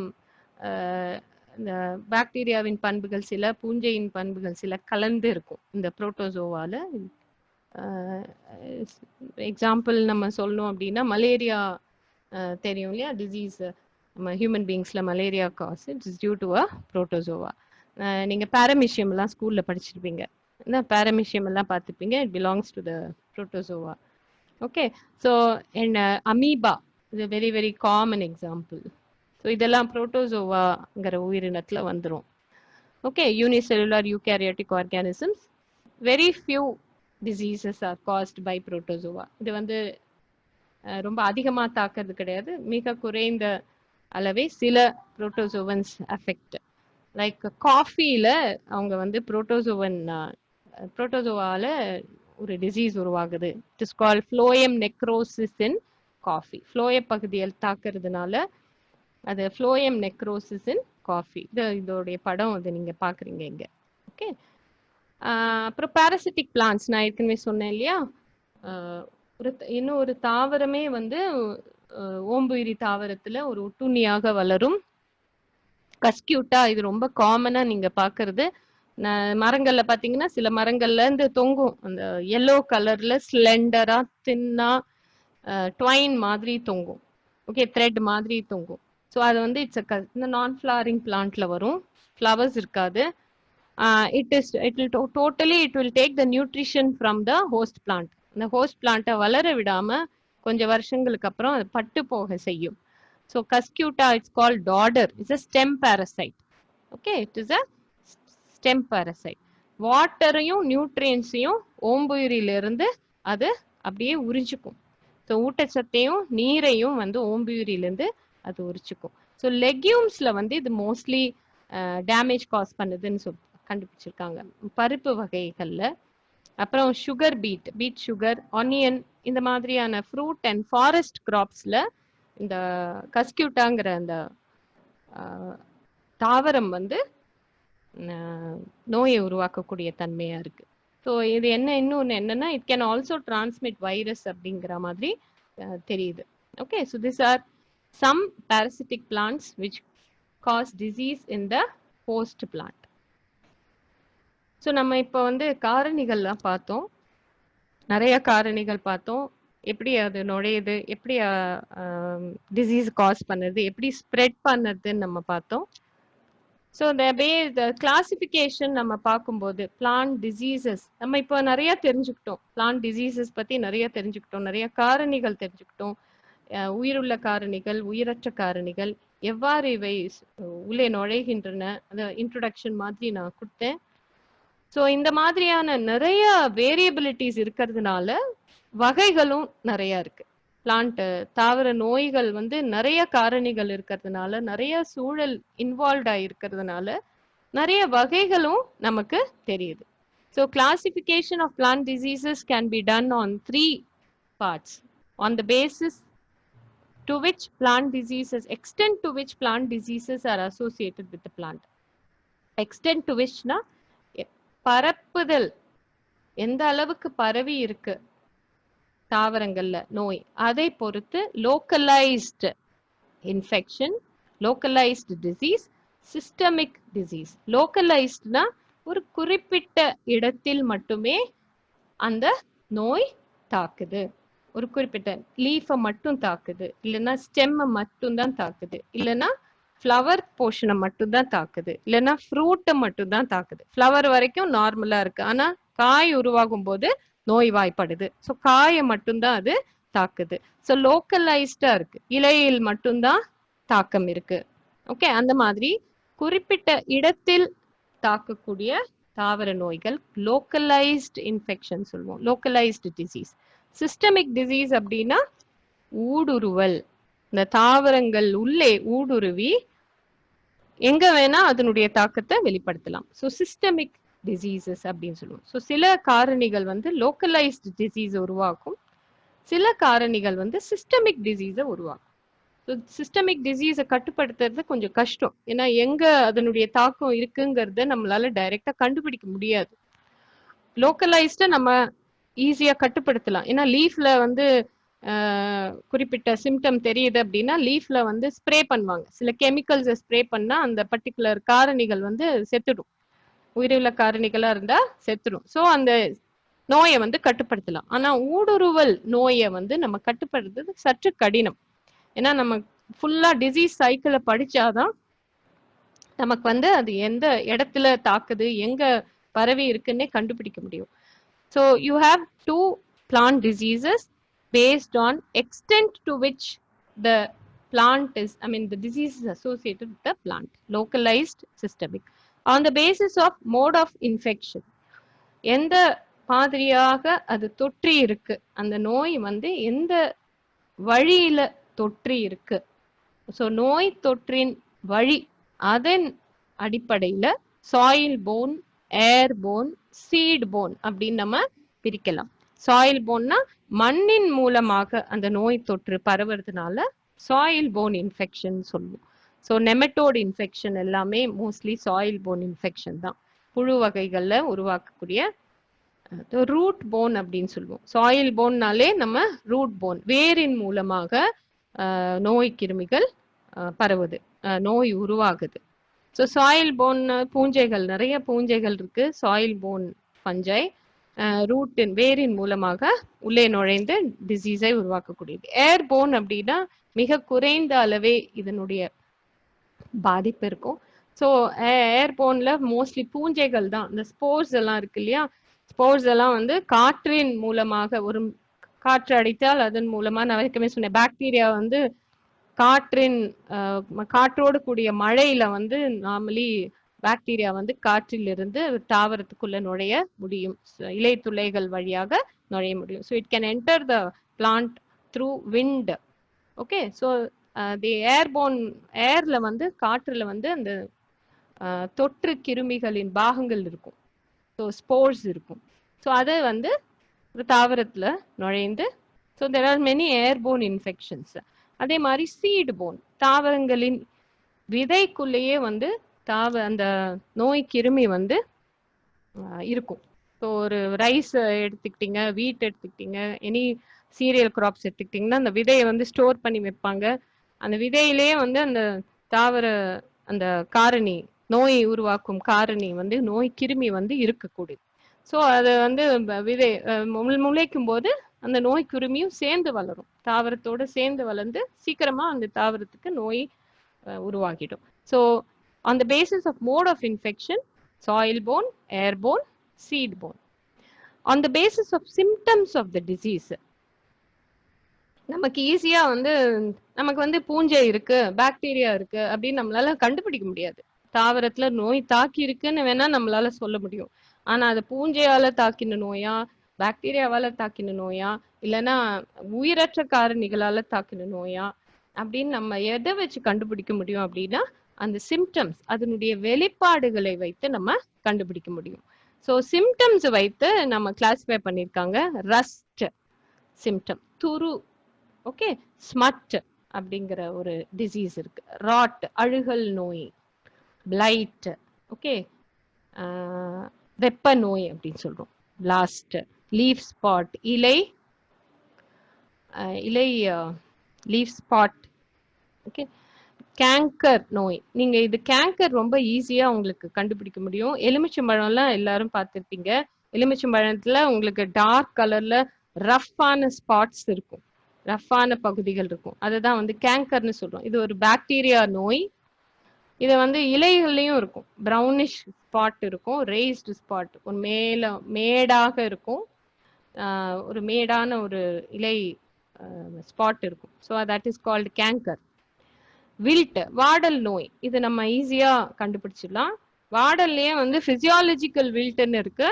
இந்த பாக்டீரியாவின் பண்புகள் சில, பூஞ்சையின் பண்புகள் சில கலந்து இருக்கும் இந்த புரோட்டோசோவால. எக்ஸாம்பிள் நம்ம சொல்லணும் அப்படின்னா மலேரியா தெரியும் இல்லையா, டிசீஸ் நம்ம ஹியூமன் பீயிங்ஸ்ல malaria cause it's due to a protozoa. நீங்க பாரமிஷியம் எல்லாம் ஸ்கூல்ல படிச்சிருப்பீங்க, பாரமிஷியம் எல்லாம் பார்த்துப்பீங்க. It belongs to the protozoa. Okay, so and amoeba இது very very common example. So இதெல்லாம் புரோட்டோசோவாங்கிற உயிரினத்துல வந்துடும். Okay, unicellular eukaryotic organisms, very few diseases are caused by protozoa. இது வந்து ரொம்ப அதிகமாக தாக்குறது கிடையாது, மிக குறைந்த அளவே சில புரோட்டோசோவன்ஸ் அஃபெக்ட். லைக் காஃபியில அவங்க வந்து புரோட்டோசோவால ஒரு டிசீஸ் உருவாகுது. It is called phloem necrosis in coffee. ஃப்ளோய பகுதியில் தாக்குறதுனால அது ஃப்ளோயம் நெக்ரோசிஸ் இன் காஃபி. இதோடைய படம் அது நீங்க பாக்குறீங்க இங்க. ஓகே, அப்புறம் பாராசிட்டிக் பிளான்ட்ஸ் நான் ஏற்கனவே சொன்னேன் இல்லையா. இன்னும் ஒரு தாவரமே வந்து ஓம்புயிரி தாவரத்துல ஒரு ஒட்டுண்ணியாக வளரும் கஸ்கியூட்டா. இது ரொம்ப காமனா நீங்க பாக்குறது. மரங்கள்ல பாத்தீங்கன்னா சில மரங்கள்ல இருந்து தொங்கும், அந்த எல்லோ கலர்ல ஸ்லெண்டரா தின்னா ட்வைன் மாதிரி தொங்கும். ஓகே, த்ரெட் மாதிரி தொங்கும். ஸோ அது வந்து இந்த நான் ஃப்ளவரிங் பிளான்ட்ல வரும், ஃப்ளவர்ஸ் இருக்காது. It will take the nutrition from the host plant. இந்த ஹோஸ்ட் பிளான்ட்டை வளர விடாம கொஞ்சம் வருஷங்களுக்கு அப்புறம் அது பட்டு போக செய்யும். So Cuscuta it's called dodder, it's a stem parasite. Okay, it is a stem parasite. வாட்டரையும் நியூட்ரியன்ஸையும் ஓம்புயிரிலிருந்து அது அப்படியே உறிஞ்சிக்கும். ஸோ ஊட்டச்சத்தையும் நீரையும் வந்து ஓம்புயிரிலிருந்து அது உரிச்சுக்கும். ஸோ லெக்யூம்ஸ்ல வந்து இது மோஸ்ட்லி டேமேஜ் காஸ் பண்ணுதுன்னு கண்டுபிடிச்சிருக்காங்க பருப்பு வகைகள்ல. அப்புறம் சுகர் பீட் சுகர், ஆனியன், இந்த மாதிரியான ஃப்ரூட் அண்ட் ஃபாரஸ்ட் கிராப்ஸ்ல இந்த கஸ்கியூட்டாங்கிற அந்த தாவரம் வந்து நோயை உருவாக்கக்கூடிய தன்மையா இருக்கு. ஸோ இது இன்னொன்று என்னன்னா, it can also transmit virus அப்படிங்கிற மாதிரி தெரியுது. Okay, so this are some parasitic plants which cause disease in the host plant. So நம்ம இப்போ வந்து காரணிகள்லாம் பார்த்தோம், நிறைய காரணிகள் பார்த்தோம். எப்படி அது நுழையுது, எப்படி டிசீஸ் காஸ் பண்ணுறது, எப்படி ஸ்ப்ரெட் பண்ணுறதுன்னு நம்ம பார்த்தோம். ஸோ the classification நம்ம பார்க்கும்போது பிளான்ட் டிசீசஸ் நம்ம இப்போ நிறைய தெரிஞ்சுக்கிட்டோம். பிளான்ட் டிசீசஸ் பற்றி நிறைய தெரிஞ்சுக்கிட்டோம், நிறைய காரணிகள் தெரிஞ்சுக்கிட்டோம். உயிருள்ள காரணிகள், உயிரற்ற காரணிகள், எவ்வாறு இவை உள்ளே நுழைகின்றன, அந்த இன்ட்ரோடக்ஷன் மாதிரி நான் கொடுத்தேன். ஸோ இந்த மாதிரியான நிறைய வேரியபிலிட்டிஸ் இருக்கிறதுனால வகைகளும் நிறைய இருக்கு. பிளான்ட் தாவர நோய்கள் வந்து நிறைய காரணிகள் இருக்கிறதுனால, நிறைய சூழல் இன்வால்வ் ஆயிருக்கிறதுனால நிறைய வகைகளும் நமக்கு தெரியுது. So classification of plant diseases can be done on 3 parts. On the basis to which plant diseases, extent to which plant diseases are associated with the plant. Extent to which na பரப்புதல் எந்த அளவுக்கு பரவி இருக்கு தாவரங்கள்ல நோய், அதை பொறுத்து localized infection, localized disease, systemic disease. Localized னா ஒரு குறிப்பிட்ட இடத்தில் மட்டுமே அந்த நோய் தாக்குது, ஒரு குறிப்பிட்ட லீஃபை மட்டும் தாக்குது, இல்லைன்னா ஸ்டெம்மை மட்டும் தான் தாக்குது, இல்லைன்னா ஃப்ளவர் போர்ஷனை மட்டும் தான் தாக்குது, இல்லைன்னா ஃப்ரூட்டை மட்டும் தான் தாக்குது. ஃப்ளவர் வரைக்கும் நார்மலா இருக்கு, ஆனா காய் உருவாகும் போது நோய் வாய்ப்படுது. ஸோ காயை மட்டும்தான் அது தாக்குது. ஸோ லோக்கலைஸ்டா இருக்கு, இலையில் மட்டும்தான் தாக்கம் இருக்கு. ஓகே, அந்த மாதிரி குறிப்பிட்ட இடத்தில் தாக்கக்கூடிய தாவர நோய்கள் லோக்கலைஸ்ட் இன்ஃபெக்ஷன் சொல்லுவோம், லோக்கலைஸ்டு டிசீஸ். சிஸ்டமிக் டிசீஸ் அப்படின்னா ஊடுருவல், இந்த தாவரங்கள் உள்ளே ஊடுருவி எங்க வேணா அதனுடைய தாக்கத்தை வெளிப்படுத்தலாம். ஸோ சிஸ்டமிக் டிசீசஸ் அப்படின்னு சொல்லுவோம். ஸோ சில காரணிகள் வந்து லோக்கலைஸ்டு டிசீஸ் உருவாக்கும், சில காரணிகள் வந்து சிஸ்டமிக் டிசீஸை உருவாக்கும். ஸோ சிஸ்டமிக் டிசீஸை கட்டுப்படுத்துறது கொஞ்சம் கஷ்டம், ஏன்னா எங்க அதனுடைய தாக்கம் இருக்குங்கிறத நம்மளால டைரக்டா கண்டுபிடிக்க முடியாது. லோக்கலைஸ்டா நம்ம ஈஸியா கட்டுப்படுத்தலாம், ஏன்னா லீஃப்ல வந்து குறிப்பிட்ட சிம்டம் தெரியுது அப்படின்னா லீஃப்ல வந்து ஸ்ப்ரே பண்ணுவாங்க, சில கெமிக்கல்ஸை ஸ்ப்ரே பண்ணா அந்த பர்டிகுலர் காரணிகள் வந்து செத்துடும், உயிருள்ள காரணிகளா இருந்தா செத்துடும். ஸோ அந்த நோயை வந்து கட்டுப்படுத்தலாம். ஆனா ஊடுருவல் நோயை வந்து நம்ம கட்டுப்படுத்துறது சற்று கடினம், ஏன்னா நம்ம ஃபுல்லா டிசீஸ் சைக்கிளை படிச்சாதான் நமக்கு வந்து அது எந்த இடத்துல தாக்குது, எங்க பரவி இருக்குன்னே கண்டுபிடிக்க முடியும். So you have 2 plant diseases based on extent to which the plant is, I mean the disease is associated with the plant, localized, systemic. On the basis of mode of infection, எந்த மாதிரியாக அது தொற்றி இருக்கு, அந்த நோய் வந்து எந்த வழியில தொற்றி இருக்கு, ஸோ நோய் தொற்றின் வழி, அதன் அடிப்படையில சாயில் போன், ஏர் போன், சீட் போன் அப்படின்னு நம்ம பிரிக்கலாம். சாயில் போன்னா மண்ணின் மூலமாக அந்த நோய் தொற்று பரவுறதுனால சாயில் போன் இன்ஃபெக்ஷன் சொல்லுவோம். ஸோ நெமட்டோட் இன்ஃபெக்ஷன் எல்லாமே மோஸ்ட்லி சாயில் போன் இன்ஃபெக்ஷன் தான், புழு வகைகள்ல உருவாக்கக்கூடிய. ரூட் போன் அப்படின்னு சொல்லுவோம். சாயில் போன்னாலே நம்ம ரூட் போன், வேரின் மூலமாக நோய் கிருமிகள் பரவுது, நோய் உருவாகுது. ஸோ சாயில் போன் பூஞ்சைகள், நிறைய பூஞ்சைகள் இருக்கு, சாயில் போன் பஞ்சை ரூட்டின் வேரின் மூலமாக உள்ளே நுழைந்து டிசீஸை உருவாக்கக்கூடியது. ஏர் போன் அப்படின்னா மிக குறைந்த அளவே இதனுடைய பாதிப்பு இருக்கும். ஸோ ஏர் போன்ல மோஸ்ட்லி பூஞ்சைகள் தான், இந்த ஸ்போர்ஸ் எல்லாம் இருக்கு இல்லையா, ஸ்போர்ஸ் எல்லாம் வந்து காற்றின் மூலமாக, ஒரு காற்று அடித்தால் அதன் மூலமா, நான் வரைக்குமே சொன்னேன், பாக்டீரியா வந்து காற்றின் காற்றோடு கூடிய மழையில வந்து நார்மலி பாக்டீரியா வந்து காற்றில் இருந்து தாவரத்துக்குள்ள நுழைய முடியும், இலை துளைகள் வழியாக நுழைய முடியும். So it can enter the plant through wind. Okay, so the airborne, ஏர்ல வந்து காற்றுல வந்து அந்த தொற்று கிருமிகளின் பாகங்கள் இருக்கும், ஸோ ஸ்போர்ஸ் இருக்கும். ஸோ அதை வந்து ஒரு தாவரத்துல நுழைந்து, so there are many airborne infections. அதே மாதிரி சீடு போன், தாவரங்களின் விதைக்குள்ளேயே வந்து அந்த நோய் கிருமி வந்து இருக்கும். ஸோ ஒரு ரைஸ் எடுத்துக்கிட்டீங்க, வீட் எடுத்துக்கிட்டீங்க, எனி சீரியல் கிராப்ஸ் எடுத்துக்கிட்டிங்கன்னா அந்த விதையை வந்து ஸ்டோர் பண்ணி வைப்பாங்க. அந்த விதையிலேயே வந்து அந்த தாவர அந்த காரணி, நோய் உருவாக்கும் காரணி வந்து நோய் கிருமி வந்து இருக்கக்கூடியது. ஸோ அதை வந்து விதை முளைக்கும் போது அந்த நோய் கிருமியும் சேர்ந்து வளரும், தாவரத்தோடு சேர்ந்து வளர்ந்து சீக்கிரமா அந்த தாவரத்துக்கு நோய் உருவாகிடும். So on the basis of mode of infection, soil borne, airborne, seed borne. On the basis of symptoms of the disease, நமக்கு ஈஸியா வந்து நமக்கு வந்து பூஞ்சை இருக்கு, பாக்டீரியா இருக்கு அப்படின்னு நம்மளால கண்டுபிடிக்க முடியாது. தாவரத்துல நோய் தாக்கி இருக்குன்னு வேணா நம்மளால சொல்ல முடியும், ஆனா அது பூஞ்சையால தாக்கின நோயா, பாக்டீரியாவால தாக்கின நோயா, இல்லைன்னா உயிரற்ற காரணிகளால தாக்கின நோயா அப்படின்னு நம்ம எதை வச்சு கண்டுபிடிக்க முடியும் அப்படின்னா அந்த சிம்டம்ஸ், அதனுடைய வெளிப்பாடுகளை வைத்து நம்ம கண்டுபிடிக்க முடியும். ஸோ சிம்டம்ஸ் வைத்து நம்ம கிளாசிஃபை பண்ணியிருக்காங்க. ரஸ்ட் சிம்டம், துரு, ஓகே, ஸ்மட் அப்படிங்கிற ஒரு டிசீஸ் இருக்கு, ராட் அழுகல் நோய், பிளைட், ஓகே, வெப்ப நோய் அப்படின்னு சொல்றோம், பிளாஸ்ட், லீஃப் ஸ்பாட், இலை லீஃப் ஸ்பாட், ஓகே, கேங்கர் நோய். நீங்க இது கேங்கர் ரொம்ப ஈஸியா உங்களுக்கு கண்டுபிடிக்க முடியும். எலுமிச்சம்பழம்லாம் எல்லாரும் பார்த்திருப்பீங்க. எலுமிச்சம்பழத்துல உங்களுக்கு டார்க் கலர்ல ரஃப்பான ஸ்பாட்ஸ் இருக்கும், ரஃப்பான பகுதிகள் இருக்கும். அதுதான் வந்து கேங்கர்னு சொல்றோம். இது ஒரு பாக்டீரியா நோய். இது வந்து இலைகள்லயும் இருக்கும், ப்ரௌனிஷ் ஸ்பாட் இருக்கும், ரேஸ்டு ஸ்பாட், ஒரு மேடாக இருக்கும், ஒரு மேடான ஒரு இலை ஸ்பாட் இருக்கும். So that is called canker. Wilt வாடல் நோய், இது நம்ம ஈஸியா கண்டுபிடிச்சிடலாம். வாடல்லையே வந்து பிசியாலஜிக்கல் வில்ட்னு இருக்கு,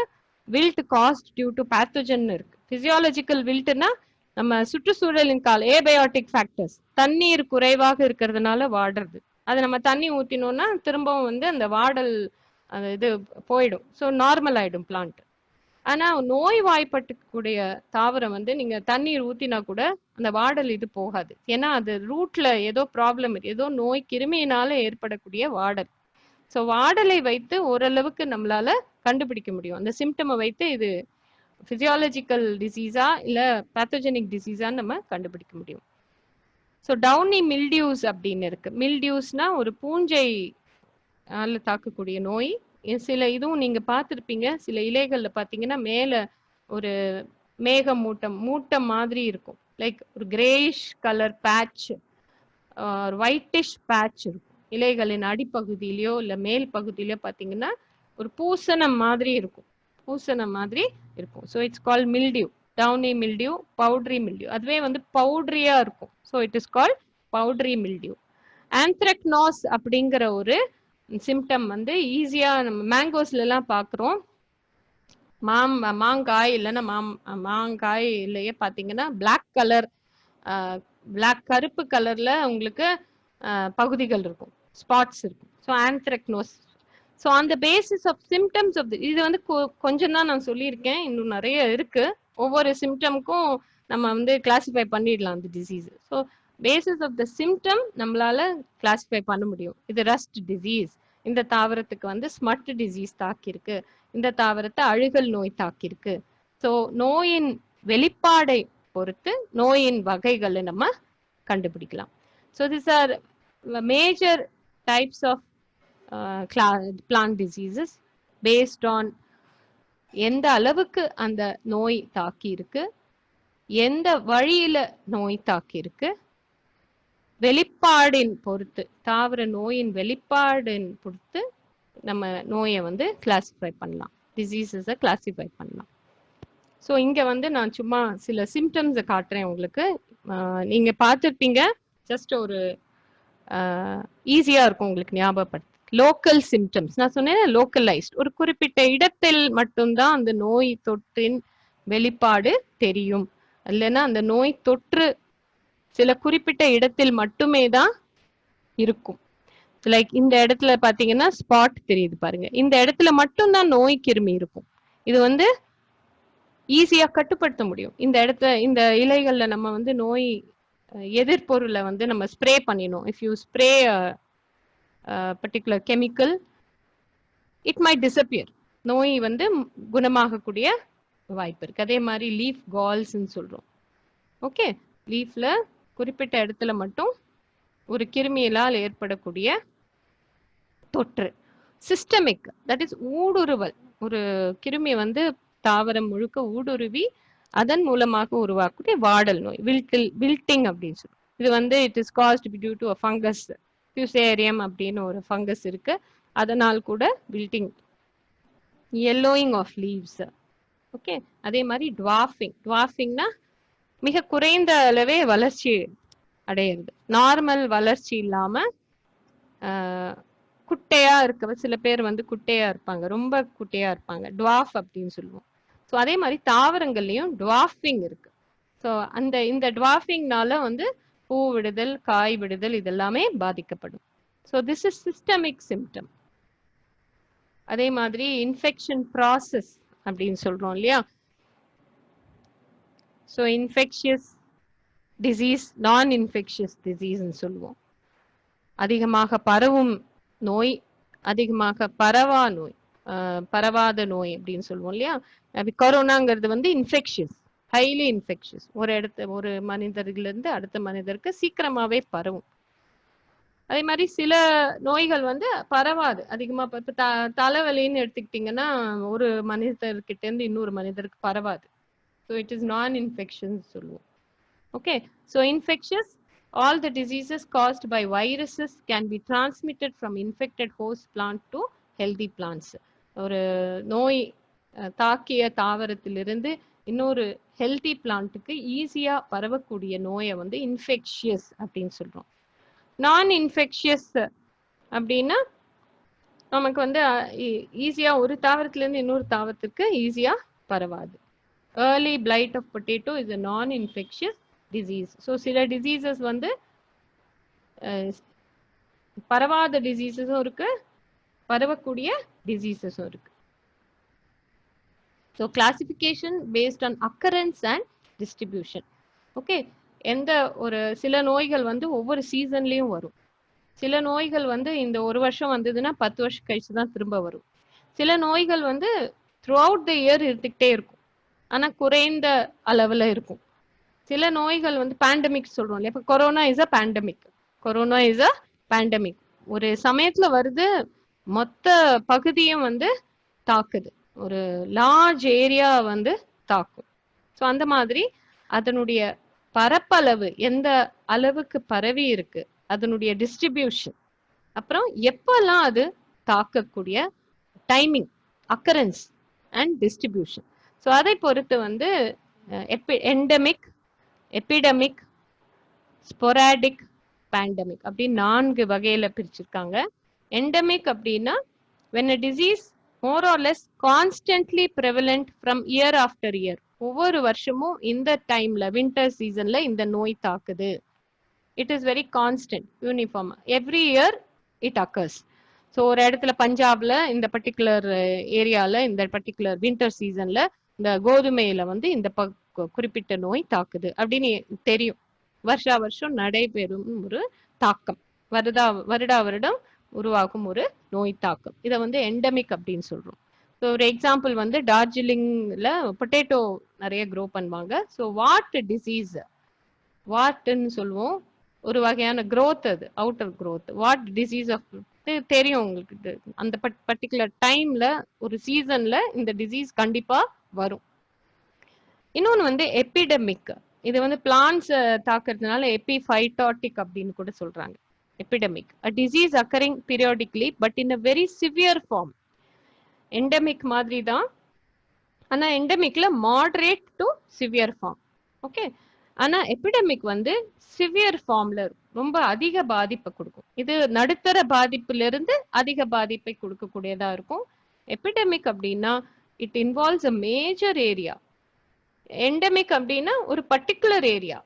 wilt caused due to pathogen இருக்கு. பிசியாலஜிக்கல் வில்ட்னா நம்ம சுற்றுச்சூழலின் ஏபயோட்டிக் ஃபேக்டர்ஸ், தண்ணீர் குறைவாக இருக்கிறதுனால வாடுறது. அதை நம்ம தண்ணி ஊத்தினோம்னா திரும்பவும் வந்து அந்த வாடல் அந்த இது போயிடும், ஸோ நார்மல் ஆயிடும் பிளான்ட். ஆனா நோய் வாய்ப்பட்டுக்கூடிய தாவரம் வந்து நீங்க தண்ணீர் ஊத்தினா கூட அந்த வாடல் இது போகாது. ஏன்னா அது ரூட்ல ஏதோ ப்ராப்ளம், ஏதோ நோய் கிருமியினால ஏற்படக்கூடிய வாடல். ஸோ வாடலை வைத்து ஓரளவுக்கு நம்மளால கண்டுபிடிக்க முடியும். அந்த சிம்டமை வைத்து இது பிசியாலஜிக்கல் டிசீஸா இல்ல பேத்தோஜெனிக் டிசீஸான்னு நம்ம கண்டுபிடிக்க முடியும். ஸோ டவுனி மில்டியூஸ் அப்படின்னு இருக்கு. மில்டியூஸ்னா ஒரு பூஞ்சை தாக்கக்கூடிய நோய். சில இதுவும் நீங்க பார்த்துருப்பீங்க, சில இலைகள்ல பாத்தீங்கன்னா மேல ஒரு மூட்டம் மாதிரி இருக்கும், லைக் ஒரு கிரேஷ் கலர் பேட்ச், ஒரு ஒயிட்டிஷ் பேட்ச் இருக்கும் இலைகளின் அடிப்பகுதியிலயோ இல்ல மேல் பகுதியிலயோ பாத்தீங்கன்னா ஒரு பூசணம் மாதிரி இருக்கும், so it's call mildew, Downey mildew, powdery mildew. அதுவே வந்து பவுடரியா இருக்கும், so it is call powdery mildew. Anthracnose அப்படிங்கிற ஒரு சிம்டம் வந்து ஈஸியா நம்ம மேங்கோஸ்ல எல்லாம் பாக்குறோம். மாங்காய் இல்லைன்னா மாங்காய் இல்லையே பாத்தீங்கன்னா பிளாக் கலர், கருப்பு கலர்ல உங்களுக்கு பகுதிகள் இருக்கும், ஸ்பாட்ஸ் இருக்கும். So anthracnose. ஸோ அந்த பேசிஸ் ஆஃப் சிம்டம்ஸ் ஆஃப் இது வந்து கொஞ்சம் தான் நான் சொல்லியிருக்கேன், இன்னும் நிறைய இருக்கு. ஒவ்வொரு சிம்டம்க்கும் நம்ம வந்து கிளாசிஃபை பண்ணிடலாம் அந்த disease. So basis of the symptom நம்மளால கிளாசிஃபை பண்ண முடியும். இது ரஸ்ட் டிசீஸ், இந்த தாவரத்துக்கு வந்து ஸ்மட் டிசீஸ் தாக்கியிருக்கு, இந்த தாவரத்தை அழுகல் நோய் தாக்கியிருக்கு. ஸோ நோயின் வெளிப்பாடை பொறுத்து நோயின் வகைகளை நம்ம கண்டுபிடிக்கலாம். So this are major types of plant diseases based on எந்த அளவுக்கு அந்த நோய் தாக்கி இருக்கு, எந்த வழியில நோய் தாக்கி இருக்கு, வெளிப்பாடின் பொறுத்து, தாவர நோயின் வெளிப்பாடின் பொறுத்து நம்ம நோயை வந்து கிளாசிஃபை பண்ணலாம், டிசீசஸை கிளாசிஃபை பண்ணலாம். ஸோ இங்க வந்து நான் சும்மா சில சிம்டம்ஸை காட்டுறேன் உங்களுக்கு. நீங்க பார்த்துருப்பீங்க, ஜஸ்ட் ஒரு ஈஸியா இருக்கும் உங்களுக்கு ஞாபகப்படுத்த. லோக்கல் சிம்டம்ஸ் நான் சொன்னேன், லோக்கலைஸ்ட், ஒரு குறிப்பிட்ட இடத்தில் மட்டும்தான் அந்த நோய் தொற்றின் வெளிப்பாடு தெரியும், இல்லைன்னா அந்த நோய் தொற்று சில குறிப்பிட்ட இடத்தில் மட்டுமே தான் இருக்கும். லைக் இந்த இடத்துல பாத்தீங்கன்னா ஸ்பாட் தெரியுது பாருங்க, இந்த இடத்துல மட்டும்தான் நோய் கிருமி இருக்கும். இது வந்து ஈஸியா கட்டுப்படுத்த முடியும். இந்த இடத்துல இந்த இலைகள்ல நம்ம வந்து நோய் எதிர்பொருளை வந்து நம்ம ஸ்ப்ரே பண்ணிடணும். If you spray particular chemical, it might disappear, நோய் வந்து குணமாகக்கூடிய வாய்ப்பு இருக்கு. அதே மாதிரி லீஃப் கால்ஸ்ன்னு சொல்றோம். ஓகே, லீஃப்ல குறிப்பிட்ட இடத்துல மட்டும் ஒரு கிருமியிலால் ஏற்படக்கூடிய தொற்று. சிஸ்டமிக், தட் இஸ் ஊடுருவல், ஒரு கிருமி வந்து தாவரம் முழுக்க ஊடுருவி அதன் மூலமாக உருவாக்கக்கூடிய வாடல் நோய், வில்டிங் அப்படின்னு சொல்லுவோம். இது வந்து it is caused due to fungus, fusarium அப்படின்னு ஒரு ஃபங்கஸ் இருக்கு, அதனால் கூட wilting. yellowing of leaves. Okay, அதே மாதிரி டுவார்ஃபிங்னா மிக குறைந்த அளவே வளர்ச்சி அடையிறது, நார்மல் வளர்ச்சி இல்லாம குட்டையா இருக்க, சில பேர் வந்து குட்டையா இருப்பாங்க, ரொம்ப குட்டையா இருப்பாங்க, டுவார்ஃப் அப்படின்னு சொல்லுவோம். ஸோ அதே மாதிரி தாவரங்கள்லயும் டுவார்ஃபிங் இருக்கு. ஸோ இந்த டுவார்ஃபிங்னால வந்து பூ விடுதல், காய் விடுதல் இதெல்லாமே பாதிக்கப்படும். So this is systemic symptom. அதே மாதிரி இன்ஃபெக்ஷன் ப்ராசஸ் அப்படின்னு சொல்றோம் இல்லையா? So infectious disease, non infectious டிசீஸ்ன்னு சொல்லுவோம். அதிகமாக பரவும் நோய், அதிகமாக பரவாத நோய் அப்படின்னு சொல்லுவோம் இல்லையா? கொரோனாங்கிறது வந்து இன்ஃபெக்ஷியஸ், ஹைலி இன்ஃபெக்ஷியஸ். ஒரு மனிதர்களிருந்து அடுத்த மனிதருக்கு சீக்கிரமாவே பரவும். அதே மாதிரி சில நோய்கள் வந்து பரவாது. அதிகமா இப்ப தலைவலின்னு எடுத்துக்கிட்டீங்கன்னா ஒரு மனிதர்கிட்ட இருந்து இன்னொரு மனிதருக்கு பரவாது. ஸோ இட் இஸ் நான் இன்ஃபெக்ஷன் சொல்லுவோம். Okay, so infectious, all the diseases caused by viruses can be transmitted from infected host plant to healthy plants. ஒரு நோய் தாக்கிய தாவரத்திலிருந்து இன்னொரு ஹெல்தி பிளான்ட்டுக்கு ஈஸியா பரவக்கூடிய நோயை வந்து இன்ஃபெக்ஷியஸ் அப்படின்னு சொல்றோம். நான் இன்ஃபெக்ஷியஸ் அப்படின்னா நமக்கு வந்து ஈஸியா ஒரு தாவரத்திலிருந்து இன்னொரு தாவரத்துக்கு ஈஸியா பரவாது. Early blight of potato is a non-infectious disease. So சில டிசீசஸ் வந்து பரவாத டிசீசஸும் இருக்கு, பரவக்கூடிய டிசீசஸும் இருக்கு. So classification based on occurrence and distribution. Okay, சில நோய்கள் வந்து ஒவ்வொரு சீசன்லயும் வரும். சில நோய்கள் வந்து இந்த ஒரு வருஷம் வந்ததுன்னா 10 வருஷம் கழிச்சு தான் திரும்ப வரும். சில நோய்கள் வந்து த்ரூ அவுட் த இயர் இருந்துகிட்டே இருக்கும், ஆனா குறைந்த அளவுல இருக்கும். சில நோய்கள் வந்து பேண்டமிக் சொல்றோம் இல்லையா? இப்போ கொரோனா இஸ் அ பேண்டமிக். ஒரு சமயத்துல வருது, மொத்த பகுதியும் வந்து தாக்குது, ஒரு லார்ஜ் ஏரியா வந்து தாக்கும். ஸோ அந்த மாதிரி அதனுடைய பரப்பளவு எந்த அளவுக்கு பரவி இருக்கு, அதனுடைய டிஸ்ட்ரிபியூஷன், அப்புறம் எப்பெல்லாம் அது தாக்கக்கூடிய timing, occurrence and distribution. So அதை பொறுத்து வந்து எண்டமிக், எபிடமிக், ஸ்பொராடிக், பேண்டமிக் அப்படின்னு 4 வகையில பிரிச்சிருக்காங்க. எண்டமிக் அப்படின்னா when a disease more or less constantly prevalent from year after year, ஒவ்வொரு வருஷமும் இந்த டைம்ல வின்டர் சீசன்ல இந்த நோய் தாக்குது. It is very constant, uniform, every year it occurs. So ஒரு இடத்துல பஞ்சாப்ல இந்த பர்டிகுலர் ஏரியால இந்த பர்டிகுலர் வின்டர் சீசன்ல இந்த கோதுமையில வந்து இந்த குறிப்பிட்ட நோய் தாக்குது அப்படின்னு தெரியும். வருஷா வருஷம் நடைபெறும் ஒரு தாக்கம், வருடா வருடம் உருவாகும் ஒரு நோய் தாக்கம். இதை வந்து எண்டமிக் அப்படின்னு சொல்றோம். ஸோ ஒரு எக்ஸாம்பிள் வந்து டார்ஜிலிங்ல பொட்டேட்டோ நிறைய க்ரோ பண்ணுவாங்க. ஸோ வாட் டிசீஸ், வாட்ன்னு சொல்லுவோம், ஒரு வகையான growth, அது outer growth. What disease of தெரியும் உங்களுக்கு, அந்த பர்டிகுலர் டைம்ல ஒரு சீசன்ல இந்த டிசீஸ் கண்டிப்பா வரும். இன்னொன்னு வந்து எபிடமிக், இது வந்து பிளான்ஸ் தாக்குறதுனால எபிஃபைட்டாட்டிக் அப்படின்னு கூட சொல்றாங்க. Epidemic, a disease occurring periodically but in a very severe form. Endemic மாதிரி தான், ஆனா எண்டமிக்ல moderate to severe form. Okay, ஆனா எபிடமிக் வந்து சிவியர் ஃபார்ம்ல ரொம்ப அதிக பாதிப்பை கொடுக்கும். இது நடுத்தர பாதிப்புல இருந்து அதிக பாதிப்பை கொடுக்கக்கூடியதா இருக்கும். எபிடமிக் அப்படின்னா it involves a major area. Endemic அப்படின்னா ஒரு பர்டிகுலர் ஏரியா,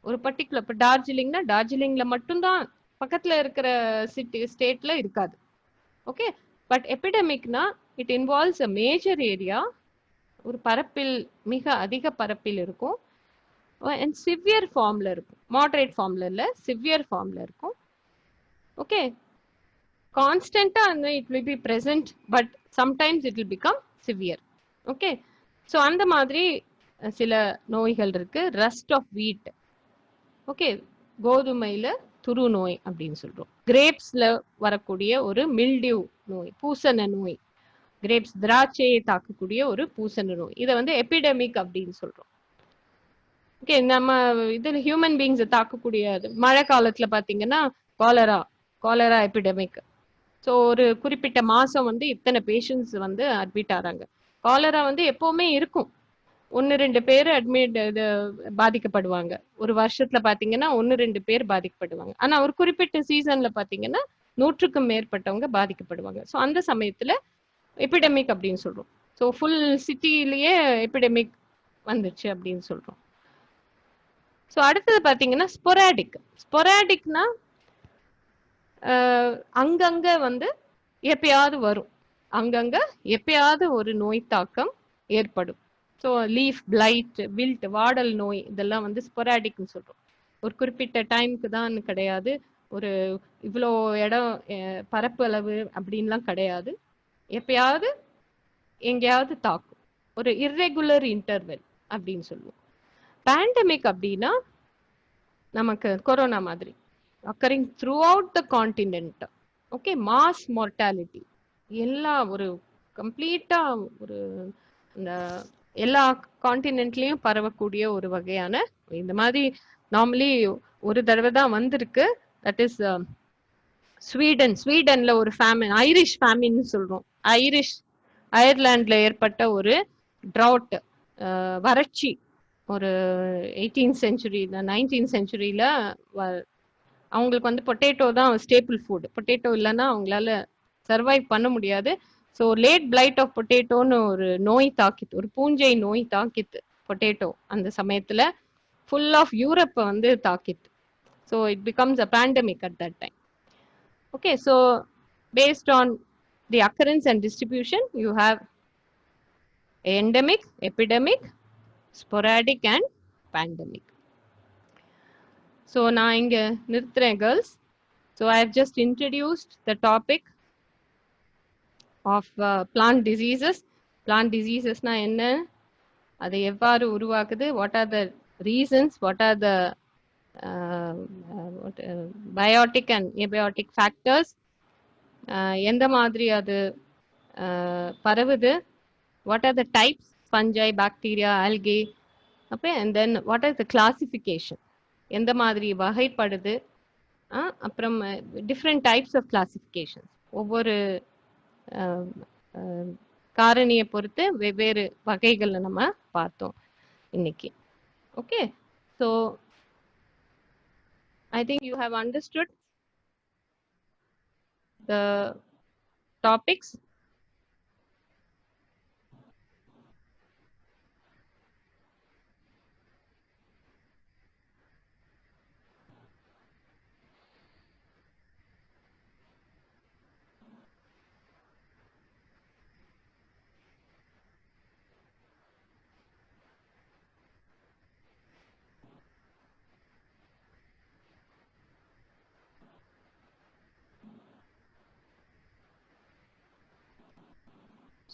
ஒரு பர்டிகுலர், இப்போ டார்ஜிலிங்னா டார்ஜிலிங்ல மட்டும்தான், பக்கத்துல இருக்கிற சிட்டி ஸ்டேட்ல இருக்காது. ஓகே, பட் எபிடமிக்னா it involves a major area, ஒரு பரப்பில் மிக அதிக பரப்பில் இருக்கும், அண்ட் சிவியர் ஃபார்ம்ல இருக்கும். மாடரேட் ஃபார்ம்ல இல்ல, சிவியர் ஃபார்ம்ல இருக்கும். ஓகே, கான்ஸ்டன்டா அந்த it will be present, but sometimes it will become severe. Okay, so அந்த மாதிரி சில நோய்கள் இருக்கு. ரஸ்ட் ஆஃப் வீட், ஓகே, கோதுமையில துரு நோய் அப்படின்னு சொல்றோம். கிரேப்ஸ்ல வரக்கூடிய ஒரு மில்டியூ நோய், பூசண நோய், கிரேப்ஸ் திராட்சையை தாக்கக்கூடிய ஒரு பூசண நோய், இதை வந்து எபிடமிக் அப்படின்னு சொல்றோம். ஓகே, நம்ம இதுல ஹியூமன் பீயிங்ஸ் தாக்கக்கூடிய மழை காலத்துல பாத்தீங்கன்னா காலரா எபிடமிக். ஸோ ஒரு குறிப்பிட்ட மாசம் வந்து இத்தனை பேஷண்ட்ஸ் வந்து அட்மிட் ஆறாங்க. காலரா வந்து எப்பவுமே இருக்கும், 1-2 பேர் அட்மிட் பாதிக்கப்படுவாங்க. ஒரு வருஷத்துல பாத்தீங்கன்னா 1-2 பேர் பாதிக்கப்படுவாங்க. ஆனா ஒரு குறிப்பிட்ட சீசன்ல பாத்தீங்கன்னா 100க்கும் மேற்பட்டவங்க பாதிக்கப்படுவாங்க. ஸோ அந்த சமயத்துல எபிடமிக் அப்படின்னு சொல்றோம். ஸோ ஃபுல் சிட்டிலேயே எபிடமிக் வந்துச்சு அப்படின்னு சொல்றோம். ஸோ அடுத்தது பாத்தீங்கன்னா ஸ்பொராடிக். ஸ்பொராடிக்னா அங்கங்க வந்து எப்பயாவது வரும், அங்கங்க எப்பயாவது ஒரு நோய் தாக்கம் ஏற்படும். ஸோ லீஃப் பிளைட், வில்ட், வாடல் நோய் இதெல்லாம் வந்து ஸ்பொராடிக்னு சொல்றோம். ஒரு குறிப்பிட்ட டைமுக்கு தான் கிடையாது, ஒரு இவ்வளோ இடம் பரப்பு அளவு அப்படின்லாம் கிடையாது, எப்பயாவது எங்கேயாவது தாக்கும், ஒரு இர்ரெகுலர் இன்டர்வெல் அப்படின்னு சொல்லுவோம். பேண்டமிக் அப்படின்னா நமக்கு கொரோனா மாதிரி occurring through out the continent. Okay, mass mortality, எல்லா ஒரு கம்ப்ளீட்டா ஒரு இந்த எல்லா கான்டினென்ட்லயும் பரவக்கூடிய ஒரு வகையான இந்த மாதிரி நார்மலி ஒரு தடவை தான் வந்திருக்கு. தட் இஸ் ஸ்வீடன்ல ஒரு ஃபேமின், ஐரிஷ் ஃபேமின் சொல்றோம். அயர்லாண்ட்ல ஏற்பட்ட ஒரு ட்ரவுட், வறட்சி, ஒரு 18th century 19th centuryல அவங்களுக்கு வந்து பொட்டேட்டோ தான் ஸ்டேபிள் ஃபுட். பொட்டேட்டோ இல்லைன்னா அவங்களால சர்வைவ் பண்ண முடியாது. ஸோ லேட் பிளைட் ஆஃப் பொட்டேட்டோன்னு ஒரு நோய் தாக்கித்து, ஒரு பூஞ்சை நோய் தாக்கித்து பொட்டேட்டோ. அந்த சமயத்துல ஃபுல் ஆஃப் யூரோப்பை வந்து தாக்கித்து. So it becomes a pandemic at that time. Okay, so based on the occurrence and distribution you have endemic, epidemic, sporadic and pandemic. So நான் இங்க நிறுத்துறேன் girls. So I have just introduced the topic of plant diseases. Plant டிசீசஸ்னா என்ன, அதை எவ்வாறு உருவாக்குது, what are the reasons, what are the biotic and abiotic factors, எந்த மாதிரி அது பரவுது, what are the types, fungi, bacteria, algae, அப்போ and then what are the classification, எந்த மாதிரி வகைப்படுது, அப்புறம் டிஃப்ரெண்ட் டைப்ஸ் ஆஃப் கிளாசிஃபிகேஷன், ஒவ்வொரு காரணியை பொறுத்து வெவ்வேறு வகைகளை நம்ம பார்த்தோம் இன்னைக்கு. Okay, so I think you have understood the topics.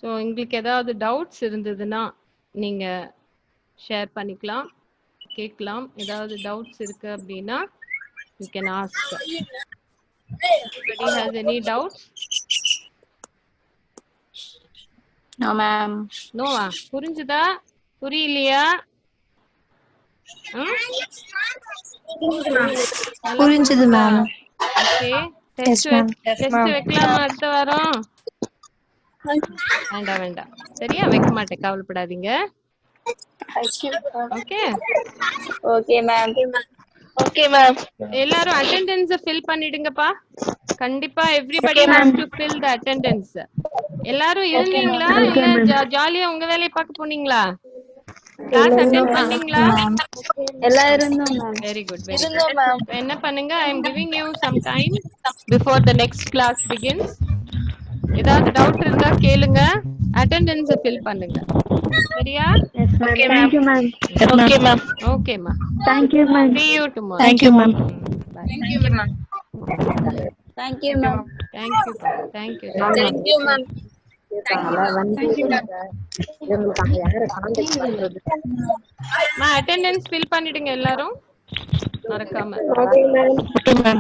So உங்களுக்கு ஏதாவது டவுட்ஸ் இருந்ததுன்னா நீங்க ஷேர் பண்ணிக்கலாம், கேட்கலாம். ஏதாவது டவுட்ஸ் இருக்கு அப்படின்னா you can ask. Anybody has any doubts? No ma'am. No ah, புரிஞ்சுதா புரியலையா? புரிஞ்சது மேம். ஓகே, டெஸ்ட் வைக்கலாமா அடுத்த வாரம்? வேண்டாம் வேண்டாம், சரியா, வைக்க மாட்டேன், கவலைப்படாதீங்க. Okay okay ma'am. Okay ma'am. எல்லாரும் அட்டெண்டன்ஸ் ஃபில் பண்ணிடுங்கப்பா. கண்டிப்பா everybody has to fill the attendance. எல்லாரும் இருந்தீங்களா இல்ல ஜாலியா உங்க வேலைய பார்க்க போனீங்களா? கிளாஸ் அட்டெண்ட் பண்ணீங்களா? எல்லாரும் இருந்தோம் ma'am. Very good, very good. என்ன பண்ணுங்க, I am giving you some time before the next class begins. ஏதாவது டவுட் இருந்தா கேளுங்க, அட்டெண்டன்ஸ் ஃபில் பண்ணுங்க, சரியா? Okay ma'am. Okay ma'am. Okay மா, Thank you ma'am. see you tomorrow. Thank you ma'am. Bye. Thank you ma'am. Thank you ma'am. Thank you, thank you. Thank you ma'am. மா அட்டெண்டன்ஸ் ஃபில் பண்ணிடுங்க எல்லாரும் மறக்காம. Okay ma'am.